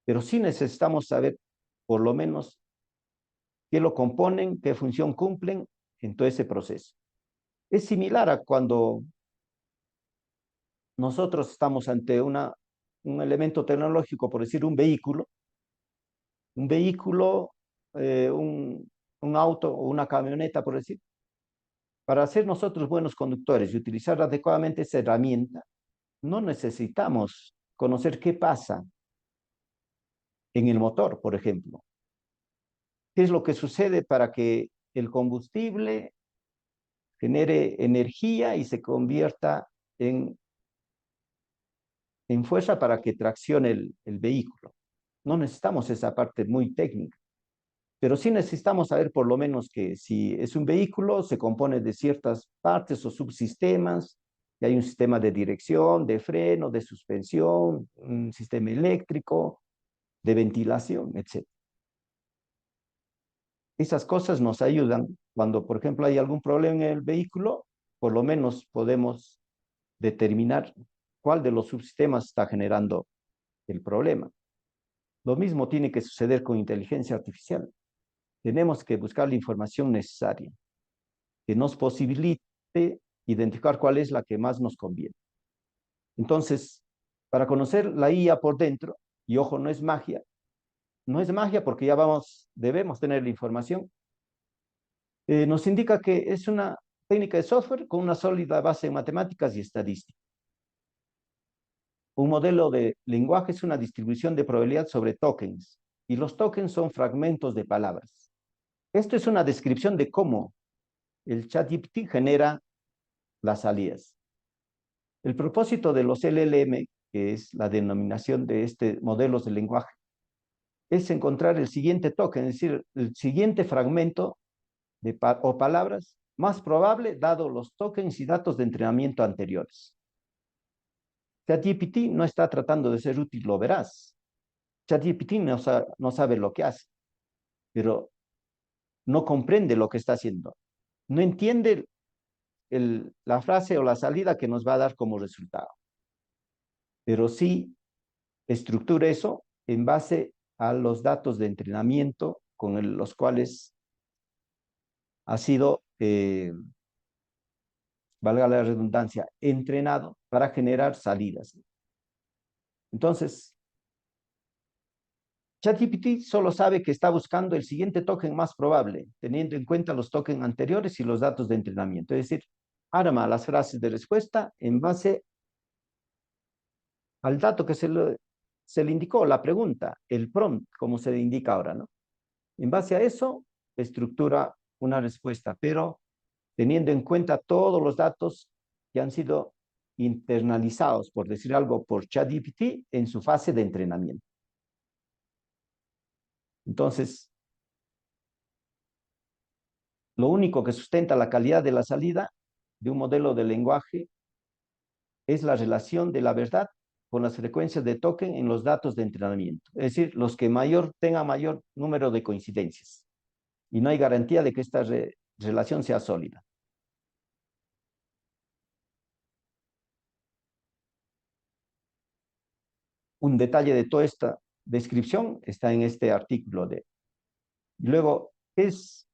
Speaker 1: pero sí necesitamos saber por lo menos qué lo componen, qué función cumplen en todo ese proceso. Es similar a cuando nosotros estamos ante un elemento tecnológico, por decir un vehículo, eh, un, un auto o una camioneta, por decir. Para ser nosotros buenos conductores y utilizar adecuadamente esa herramienta, no necesitamos conocer qué pasa en el motor, por ejemplo. ¿Qué es lo que sucede para que el combustible genere energía y se convierta en fuerza para que traccione el vehículo? No necesitamos esa parte muy técnica, pero sí necesitamos saber por lo menos que si es un vehículo, se compone de ciertas partes o subsistemas, y hay un sistema de dirección, de freno, de suspensión, un sistema eléctrico, de ventilación, etc. Esas cosas nos ayudan cuando, por ejemplo, hay algún problema en el vehículo, por lo menos podemos determinar cuál de los subsistemas está generando el problema. Lo mismo tiene que suceder con inteligencia artificial. Tenemos que buscar la información necesaria que nos posibilite identificar cuál es la que más nos conviene. Entonces, para conocer la IA por dentro, y ojo, no es magia porque ya debemos tener la información, nos indica que es una técnica de software con una sólida base en matemáticas y estadística. Un modelo de lenguaje es una distribución de probabilidad sobre tokens, y los tokens son fragmentos de palabras. Esto es una descripción de cómo el ChatGPT genera las salidas. El propósito de los LLM, que es la denominación de modelos de lenguaje, es encontrar el siguiente token, es decir, el siguiente fragmento o palabras más probable dado los tokens y datos de entrenamiento anteriores. ChatGPT no está tratando de ser útil o veraz. ChatGPT no sabe lo que hace, pero no comprende lo que está haciendo. No entiende la frase o la salida que nos va a dar como resultado, pero sí estructura eso en base a los datos de entrenamiento con los cuales ha sido, valga la redundancia, entrenado para generar salidas. Entonces, ChatGPT solo sabe que está buscando el siguiente token más probable, teniendo en cuenta los tokens anteriores y los datos de entrenamiento. Es decir, arma las frases de respuesta en base al dato que se le indicó, la pregunta, el prompt, como se le indica ahora, ¿no? En base a eso, estructura una respuesta, pero teniendo en cuenta todos los datos que han sido internalizados, por decir algo, por ChatGPT en su fase de entrenamiento. Entonces, lo único que sustenta la calidad de la salida de un modelo de lenguaje es la relación de la verdad con las frecuencias de token en los datos de entrenamiento. Es decir, los que tengan mayor número de coincidencias. Y no hay garantía de que esta relación sea sólida. Un detalle de toda esta descripción está en este artículo de. Y luego, es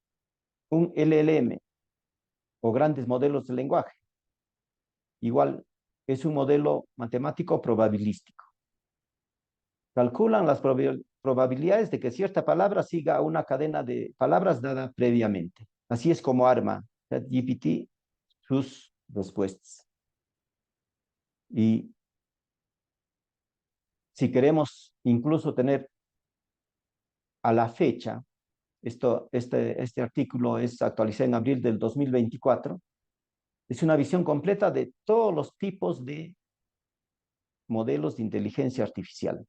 Speaker 1: un LLM o grandes modelos de lenguaje. Igual, es un modelo matemático probabilístico. Calculan las probabilidades de que cierta palabra siga una cadena de palabras dada previamente. Así es como arma ChatGPT sus respuestas. Y si queremos incluso tener a la fecha, este artículo es actualizado en abril del 2024, es una visión completa de todos los tipos de modelos de inteligencia artificial.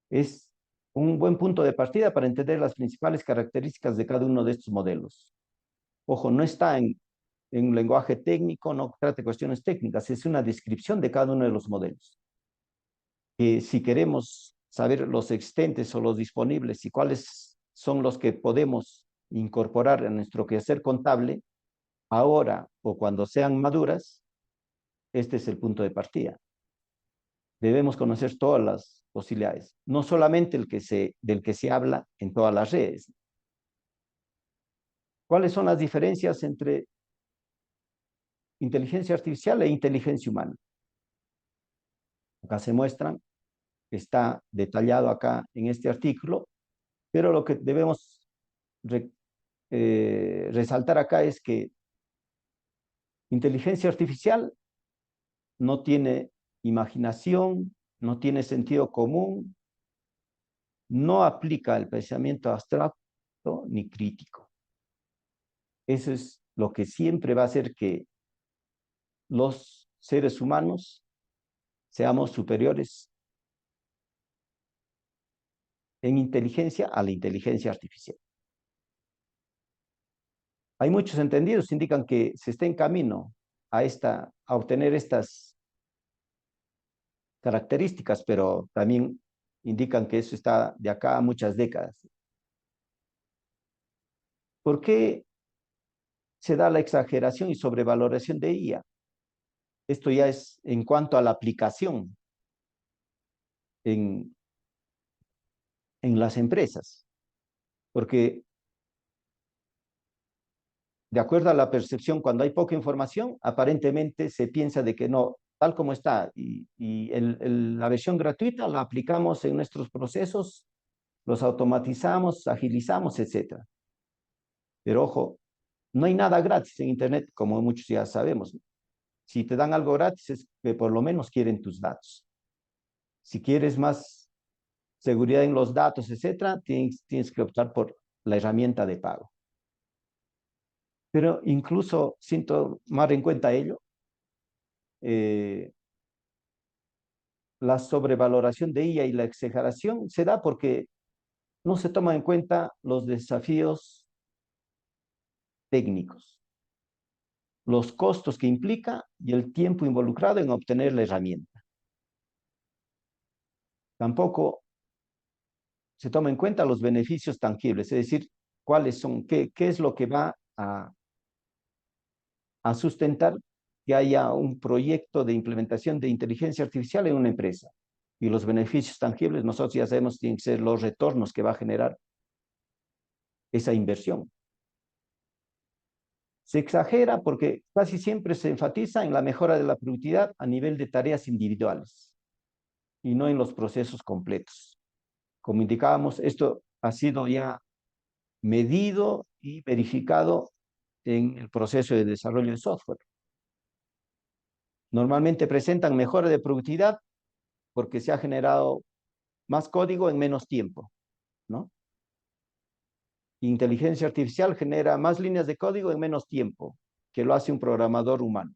Speaker 1: Es un buen punto de partida para entender las principales características de cada uno de estos modelos. Ojo, no está en un lenguaje técnico, no trata cuestiones técnicas, es una descripción de cada uno de los modelos. Que si queremos saber los existentes o los disponibles y cuáles son los que podemos incorporar en nuestro quehacer contable, ahora o cuando sean maduras, este es el punto de partida. Debemos conocer todas las posibilidades, no solamente del que se habla en todas las redes. ¿Cuáles son las diferencias entre inteligencia artificial e inteligencia humana? Acá se muestran, está detallado acá en este artículo, pero lo que debemos resaltar acá es que inteligencia artificial no tiene imaginación, no tiene sentido común, no aplica el pensamiento abstracto ni crítico. Eso es lo que siempre va a hacer que los seres humanos seamos superiores en inteligencia a la inteligencia artificial. Hay muchos entendidos que indican que se está en camino a obtener estas características, pero también indican que eso está de acá a muchas décadas. ¿Por qué se da la exageración y sobrevaloración de IA? Esto ya es en cuanto a la aplicación en las empresas, porque de acuerdo a la percepción, cuando hay poca información, aparentemente se piensa de que no, tal como está, y la versión gratuita la aplicamos en nuestros procesos, los automatizamos, agilizamos, etcétera. Pero ojo, no hay nada gratis en Internet, como muchos ya sabemos. Si te dan algo gratis es que por lo menos quieren tus datos. Si quieres más seguridad en los datos, etcétera, tienes que optar por la herramienta de pago. Pero incluso sin tomar en cuenta ello, la sobrevaloración de ella y la exageración se da porque no se toman en cuenta los desafíos técnicos, los costos que implica y el tiempo involucrado en obtener la herramienta. Tampoco se toma en cuenta los beneficios tangibles, es decir, cuáles son, qué es lo que va a sustentar que haya un proyecto de implementación de inteligencia artificial en una empresa. Y los beneficios tangibles, nosotros ya sabemos, tienen que ser los retornos que va a generar esa inversión. Se exagera porque casi siempre se enfatiza en la mejora de la productividad a nivel de tareas individuales y no en los procesos completos. Como indicábamos, esto ha sido ya medido y verificado en el proceso de desarrollo de software. Normalmente presentan mejora de productividad porque se ha generado más código en menos tiempo, ¿no? Inteligencia artificial genera más líneas de código en menos tiempo que lo hace un programador humano.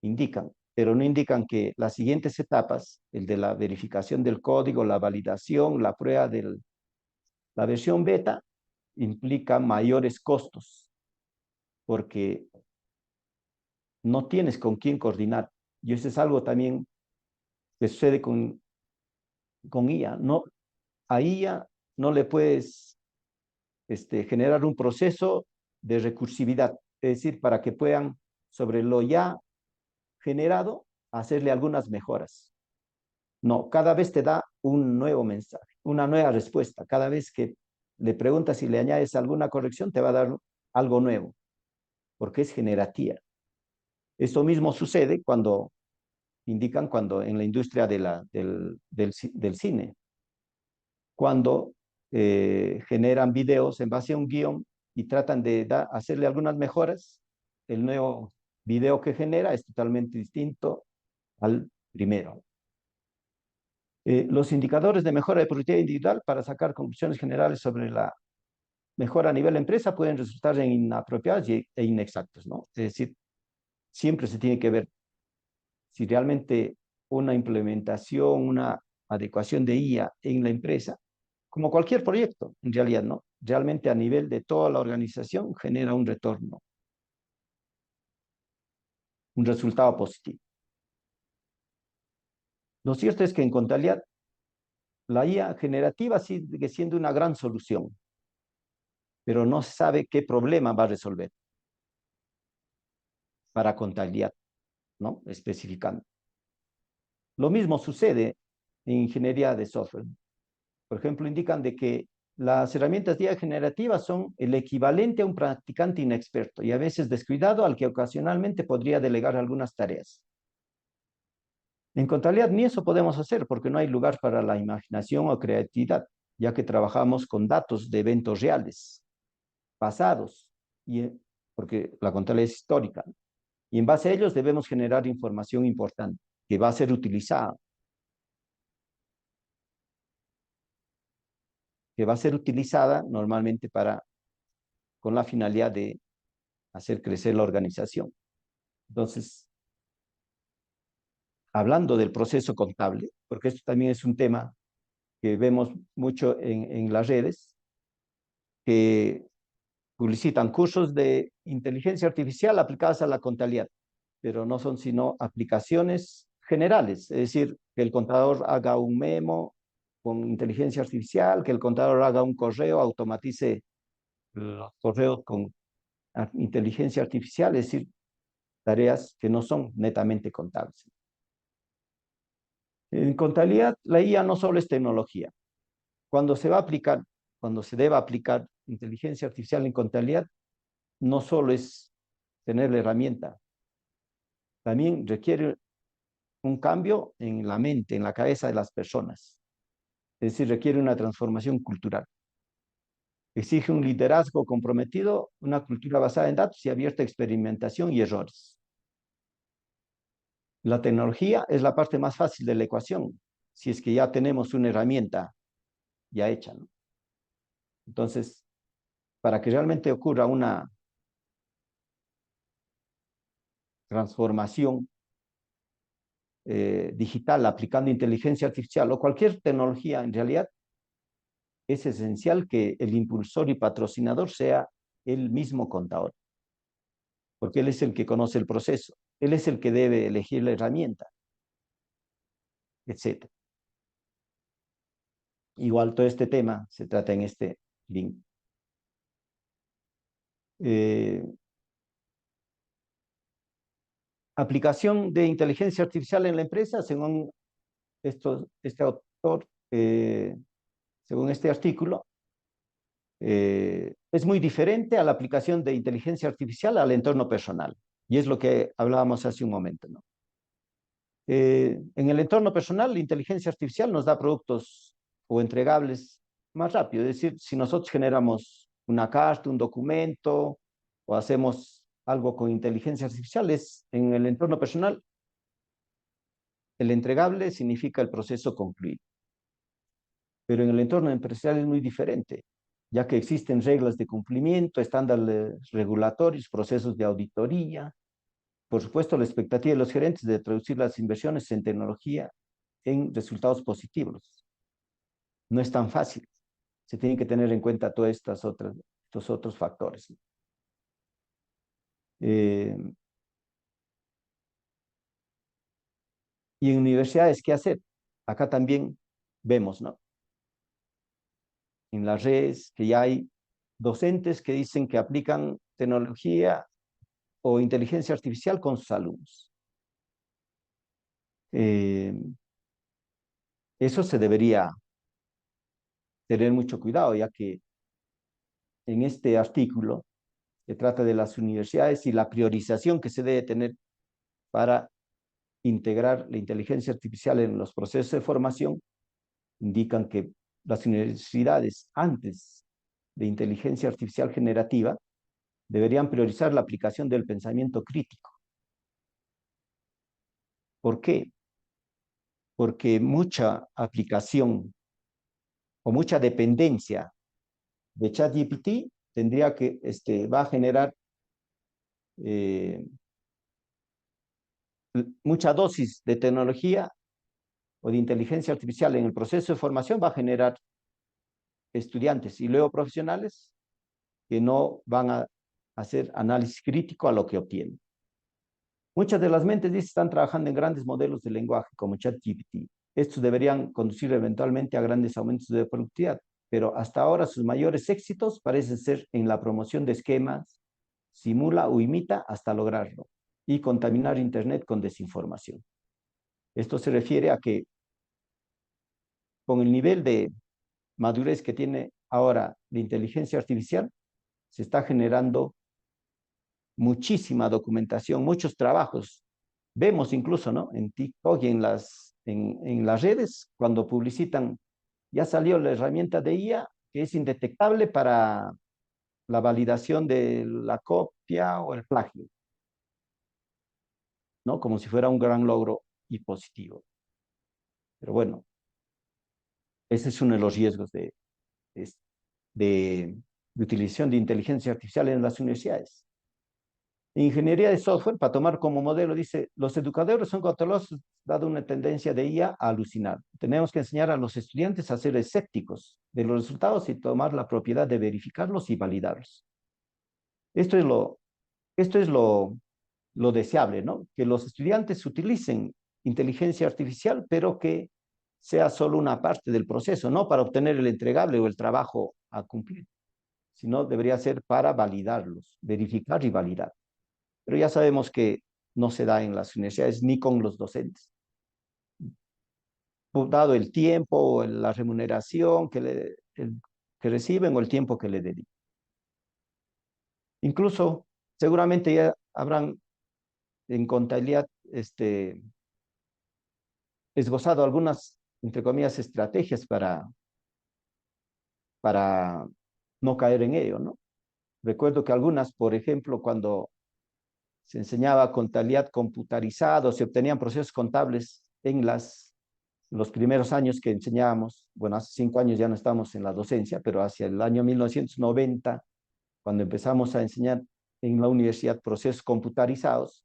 Speaker 1: Indican, pero no indican que las siguientes etapas, el de la verificación del código, la validación, la prueba de la versión beta, implica mayores costos, porque no tienes con quién coordinar. Y eso es algo también que sucede con IA. No, a IA no le puedes generar un proceso de recursividad, es decir, para que puedan, sobre lo ya generado, hacerle algunas mejoras. No, cada vez te da un nuevo mensaje, una nueva respuesta. Cada vez que le preguntas si le añades alguna corrección, te va a dar algo nuevo, porque es generativa. Esto mismo sucede cuando indican cuando en la industria del cine, cuando generan videos en base a un guión y tratan de hacerle algunas mejoras, el nuevo video que genera es totalmente distinto al primero. Los indicadores de mejora de productividad individual para sacar conclusiones generales sobre la mejora a nivel empresa pueden resultar en inapropiados e inexactos, ¿no? Es decir, siempre se tiene que ver si realmente una implementación, una adecuación de IA en la empresa, como cualquier proyecto, en realidad, ¿no? Realmente a nivel de toda la organización genera un retorno, un resultado positivo. Lo cierto es que en contabilidad, la IA generativa sigue siendo una gran solución, pero no se sabe qué problema va a resolver para contabilidad, ¿no? Especificando. Lo mismo sucede en ingeniería de software. Por ejemplo, indican de que las herramientas de IA generativas son el equivalente a un practicante inexperto y a veces descuidado al que ocasionalmente podría delegar algunas tareas. En contabilidad ni eso podemos hacer porque no hay lugar para la imaginación o creatividad, ya que trabajamos con datos de eventos reales, pasados, porque la contabilidad es histórica. Y en base a ellos debemos generar información importante que va a ser utilizada, normalmente con la finalidad de hacer crecer la organización. Entonces, hablando del proceso contable, porque esto también es un tema que vemos mucho en las redes, que publicitan cursos de inteligencia artificial aplicadas a la contabilidad, pero no son sino aplicaciones generales, es decir, que el contador haga un memo con inteligencia artificial, que el contador haga un correo, automatice los correos con inteligencia artificial, es decir, tareas que no son netamente contables. En contabilidad, la IA no solo es tecnología. Cuando se va a aplicar, cuando se deba aplicar inteligencia artificial en contabilidad, no solo es tener la herramienta, también requiere un cambio en la mente, en la cabeza de las personas. Es decir, requiere una transformación cultural. Exige un liderazgo comprometido, una cultura basada en datos y abierta a experimentación y errores. La tecnología es la parte más fácil de la ecuación, si es que ya tenemos una herramienta ya hecha, ¿no? Entonces, para que realmente ocurra una transformación digital aplicando inteligencia artificial o cualquier tecnología, en realidad es esencial que el impulsor y patrocinador sea el mismo contador, porque él es el que conoce el proceso, él es el que debe elegir la herramienta, etc. Igual todo este tema se trata en este link. Aplicación de inteligencia artificial en la empresa, según este autor, según este artículo, es muy diferente a la aplicación de inteligencia artificial al entorno personal. Y es lo que hablábamos hace un momento, ¿no? En el entorno personal, la inteligencia artificial nos da productos o entregables más rápido. Es decir, si nosotros generamos una carta, un documento, o hacemos algo con inteligencia artificial, es en el entorno personal, el entregable significa el proceso concluido. Pero en el entorno empresarial es muy diferente, ya que existen reglas de cumplimiento, estándares regulatorios, procesos de auditoría. Por supuesto, la expectativa de los gerentes de traducir las inversiones en tecnología en resultados positivos. No es tan fácil. Se tienen que tener en cuenta todos estos otros factores. Y en universidades, ¿qué hacer? Acá también vemos, ¿no? En las redes que ya hay docentes que dicen que aplican tecnología o inteligencia artificial con sus alumnos. Eso se debería tener mucho cuidado, ya que en este artículo se trata de las universidades y la priorización que se debe tener para integrar la inteligencia artificial en los procesos de formación. Indican que las universidades, antes de inteligencia artificial generativa, deberían priorizar la aplicación del pensamiento crítico. ¿Por qué? Porque mucha aplicación o mucha dependencia de ChatGPT tendría que, va a generar mucha dosis de tecnología o de inteligencia artificial en el proceso de formación, va a generar estudiantes y luego profesionales que no van a hacer análisis crítico a lo que obtienen. Muchas de las mentes están trabajando en grandes modelos de lenguaje como ChatGPT. Estos deberían conducir eventualmente a grandes aumentos de productividad, pero hasta ahora sus mayores éxitos parecen ser en la promoción de esquemas, simula o imita hasta lograrlo, y contaminar Internet con desinformación. Esto se refiere a que con el nivel de madurez que tiene ahora la inteligencia artificial, se está generando muchísima documentación, muchos trabajos. Vemos incluso, ¿no? En TikTok y en las redes, cuando publicitan, ya salió la herramienta de IA que es indetectable para la validación de la copia o el plagio, ¿no? Como si fuera un gran logro y positivo. Pero bueno, ese es uno de los riesgos de utilización de inteligencia artificial en las universidades. Ingeniería de software, para tomar como modelo, dice, los educadores son cautelosos, dado una tendencia de IA a alucinar. Tenemos que enseñar a los estudiantes a ser escépticos de los resultados y tomar la propiedad de verificarlos y validarlos. Esto es lo deseable, ¿no? Que los estudiantes utilicen inteligencia artificial, pero que sea solo una parte del proceso, no para obtener el entregable o el trabajo a cumplir, sino debería ser para validarlos, verificar y validar. Pero ya sabemos que no se da en las universidades ni con los docentes. Dado el tiempo, la remuneración que reciben o el tiempo que le dedican. Incluso, seguramente ya habrán en contabilidad esbozado algunas, entre comillas, estrategias para no caer en ello, ¿no? Recuerdo que algunas, por ejemplo, cuando se enseñaba contabilidad computarizada, se obtenían procesos contables en los primeros años que enseñábamos. Bueno, hace 5 años ya no estamos en la docencia, pero hacia el año 1990, cuando empezamos a enseñar en la universidad procesos computarizados,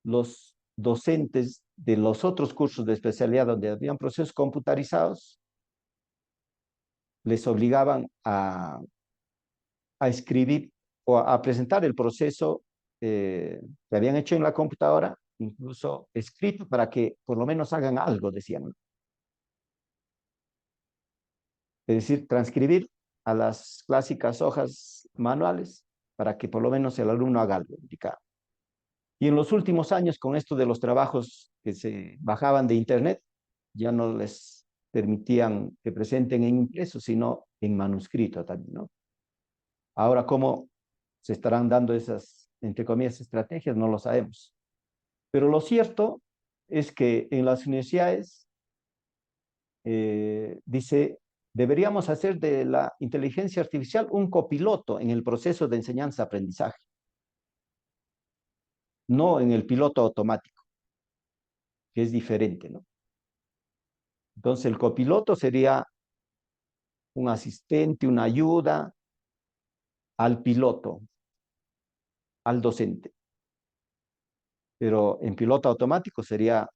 Speaker 1: los docentes de los otros cursos de especialidad donde habían procesos computarizados, les obligaban a escribir o a presentar el proceso que habían hecho en la computadora, incluso escrito, para que por lo menos hagan algo, decían. Es decir, transcribir a las clásicas hojas manuales para que por lo menos el alumno haga algo indicado. Y en los últimos años, con esto de los trabajos que se bajaban de Internet, ya no les permitían que presenten en impreso, sino en manuscrito también, ¿no? Ahora, ¿cómo se estarán dando esas, entre comillas, estrategias? No lo sabemos. Pero lo cierto es que en las universidades, dice Deberíamos hacer de la inteligencia artificial un copiloto en el proceso de enseñanza-aprendizaje, no en el piloto automático, que es diferente, ¿no? Entonces, el copiloto sería un asistente, una ayuda al piloto, al docente. Pero en piloto automático sería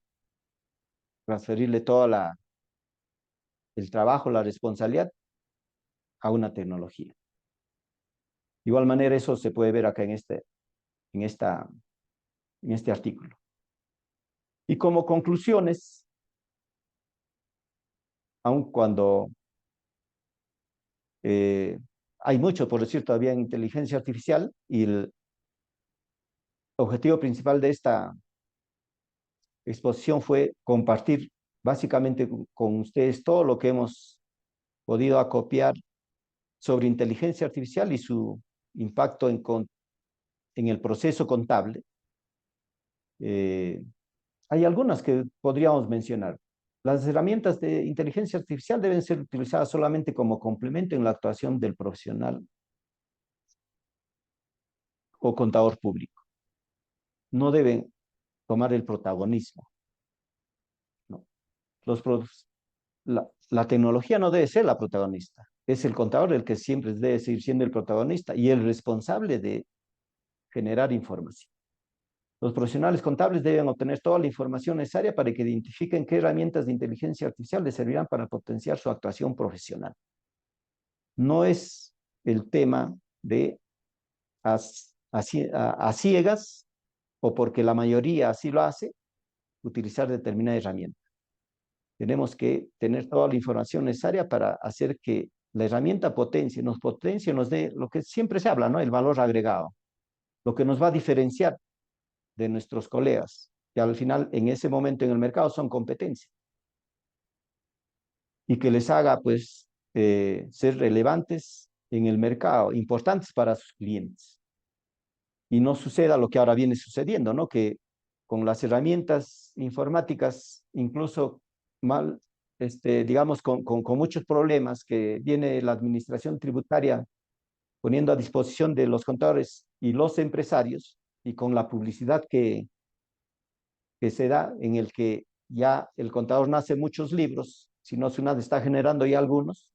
Speaker 1: transferirle el trabajo, la responsabilidad a una tecnología. De igual manera, eso se puede ver acá en, esta, en este artículo. Y como conclusiones, aun cuando hay mucho por decir todavía en inteligencia artificial, y el objetivo principal de esta exposición fue compartir básicamente con ustedes todo lo que hemos podido acopiar sobre inteligencia artificial y su impacto en el proceso contable. Hay algunas que podríamos mencionar. Las herramientas de inteligencia artificial deben ser utilizadas solamente como complemento en la actuación del profesional o contador público. No deben tomar el protagonismo, ¿no? La tecnología no debe ser la protagonista. Es el contador el que siempre debe seguir siendo el protagonista y el responsable de generar información. Los profesionales contables deben obtener toda la información necesaria para que identifiquen qué herramientas de inteligencia artificial les servirán para potenciar su actuación profesional. No es el tema de a ciegas o porque la mayoría así lo hace, utilizar determinada herramienta. Tenemos que tener toda la información necesaria para hacer que la herramienta potencie, nos dé lo que siempre se habla, ¿no? El valor agregado, lo que nos va a diferenciar de nuestros colegas, que al final en ese momento en el mercado son competencia, y que les haga pues ser relevantes en el mercado, importantes para sus clientes. Y no suceda lo que ahora viene sucediendo, ¿no? Que con las herramientas informáticas, incluso mal, digamos, con muchos problemas que viene la administración tributaria poniendo a disposición de los contadores y los empresarios, y con la publicidad que se da, en el que ya el contador no hace muchos libros, sino SUNAT está generando ya algunos,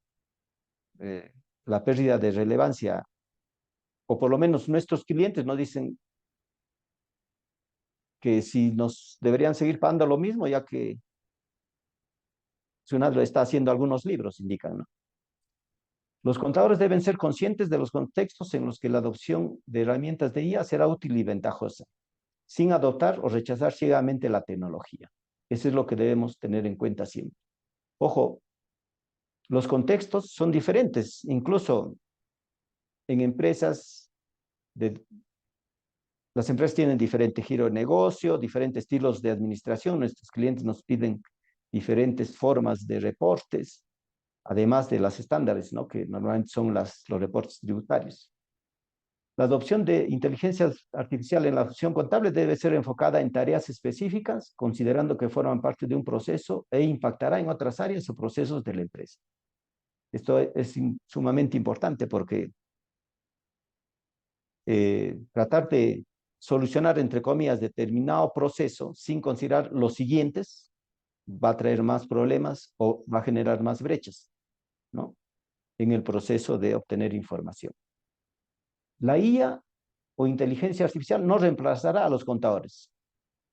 Speaker 1: eh, la pérdida de relevancia, o por lo menos nuestros clientes nos dicen que si nos deberían seguir pagando lo mismo, ya que SUNAT lo está haciendo algunos libros, indican, ¿no? Los contadores deben ser conscientes de los contextos en los que la adopción de herramientas de IA será útil y ventajosa, sin adoptar o rechazar ciegamente la tecnología. Eso es lo que debemos tener en cuenta siempre. Ojo, los contextos son diferentes, incluso en empresas, las empresas tienen diferente giro de negocio, diferentes estilos de administración, nuestros clientes nos piden diferentes formas de reportes, además de las estándares, ¿no? Que normalmente son los reportes tributarios. La adopción de inteligencia artificial en la función contable debe ser enfocada en tareas específicas, considerando que forman parte de un proceso e impactará en otras áreas o procesos de la empresa. Esto es sumamente importante porque tratar de solucionar, entre comillas, determinado proceso sin considerar los siguientes va a traer más problemas o va a generar más brechas, ¿no? En el proceso de obtener información. La IA o inteligencia artificial no reemplazará a los contadores,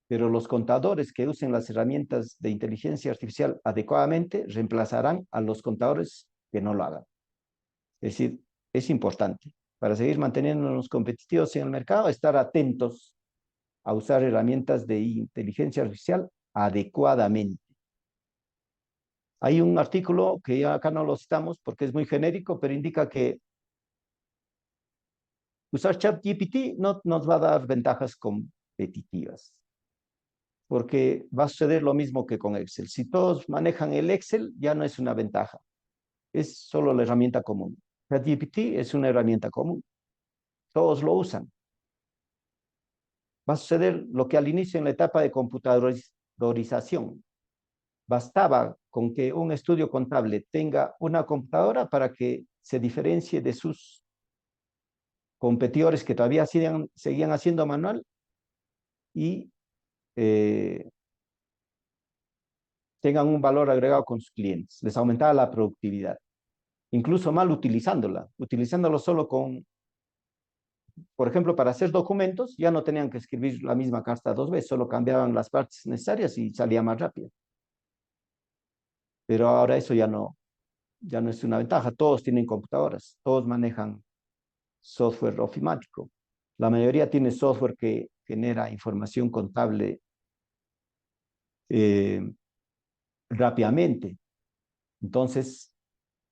Speaker 1: pero los contadores que usen las herramientas de inteligencia artificial adecuadamente reemplazarán a los contadores que no lo hagan. Es decir, es importante para seguir manteniéndonos competitivos en el mercado, estar atentos a usar herramientas de inteligencia artificial adecuadamente. Hay un artículo que ya acá no lo citamos porque es muy genérico, pero indica que usar ChatGPT no nos va a dar ventajas competitivas, porque va a suceder lo mismo que con Excel. Si todos manejan el Excel, ya no es una ventaja, es solo la herramienta común. ChatGPT es una herramienta común, todos lo usan. Va a suceder lo que al inicio en la etapa de computadorización. bastaba con que un estudio contable tenga una computadora para que se diferencie de sus competidores que todavía seguían haciendo manual y tengan un valor agregado con sus clientes. Les aumentaba la productividad. Incluso mal utilizándolo solo con, por ejemplo, para hacer documentos, ya no tenían que escribir la misma carta 2 veces, solo cambiaban las partes necesarias y salía más rápido. Pero ahora eso ya no es una ventaja. Todos tienen computadoras, todos manejan software ofimático. La mayoría tiene software que genera información contable eh, rápidamente. Entonces,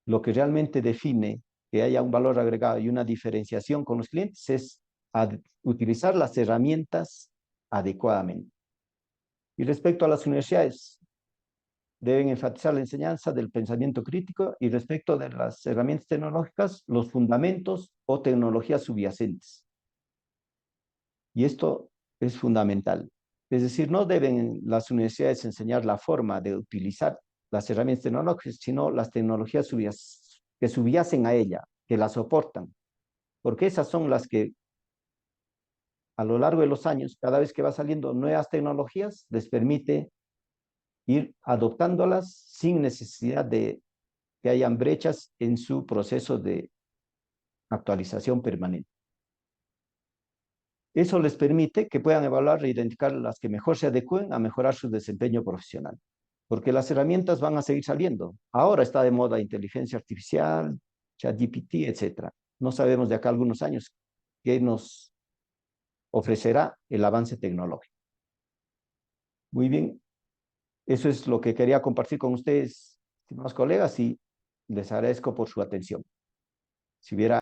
Speaker 1: lo que realmente define que haya un valor agregado y una diferenciación con los clientes es utilizar las herramientas adecuadamente. Y respecto a las universidades, deben enfatizar la enseñanza del pensamiento crítico y respecto de las herramientas tecnológicas, los fundamentos o tecnologías subyacentes. Y esto es fundamental. Es decir, no deben las universidades enseñar la forma de utilizar las herramientas tecnológicas, sino las tecnologías que subyacen a ella, que la soportan, porque esas son las que a lo largo de los años, cada vez que va saliendo nuevas tecnologías, les permite ir adoptándolas sin necesidad de que hayan brechas en su proceso de actualización permanente. Eso les permite que puedan evaluar e identificar las que mejor se adecúen a mejorar su desempeño profesional, porque las herramientas van a seguir saliendo. Ahora está de moda inteligencia artificial, ChatGPT, etc. No sabemos de acá a algunos años qué nos ofrecerá el avance tecnológico. Muy bien, eso es lo que quería compartir con ustedes, estimados colegas, y les agradezco por su atención. Si hubiera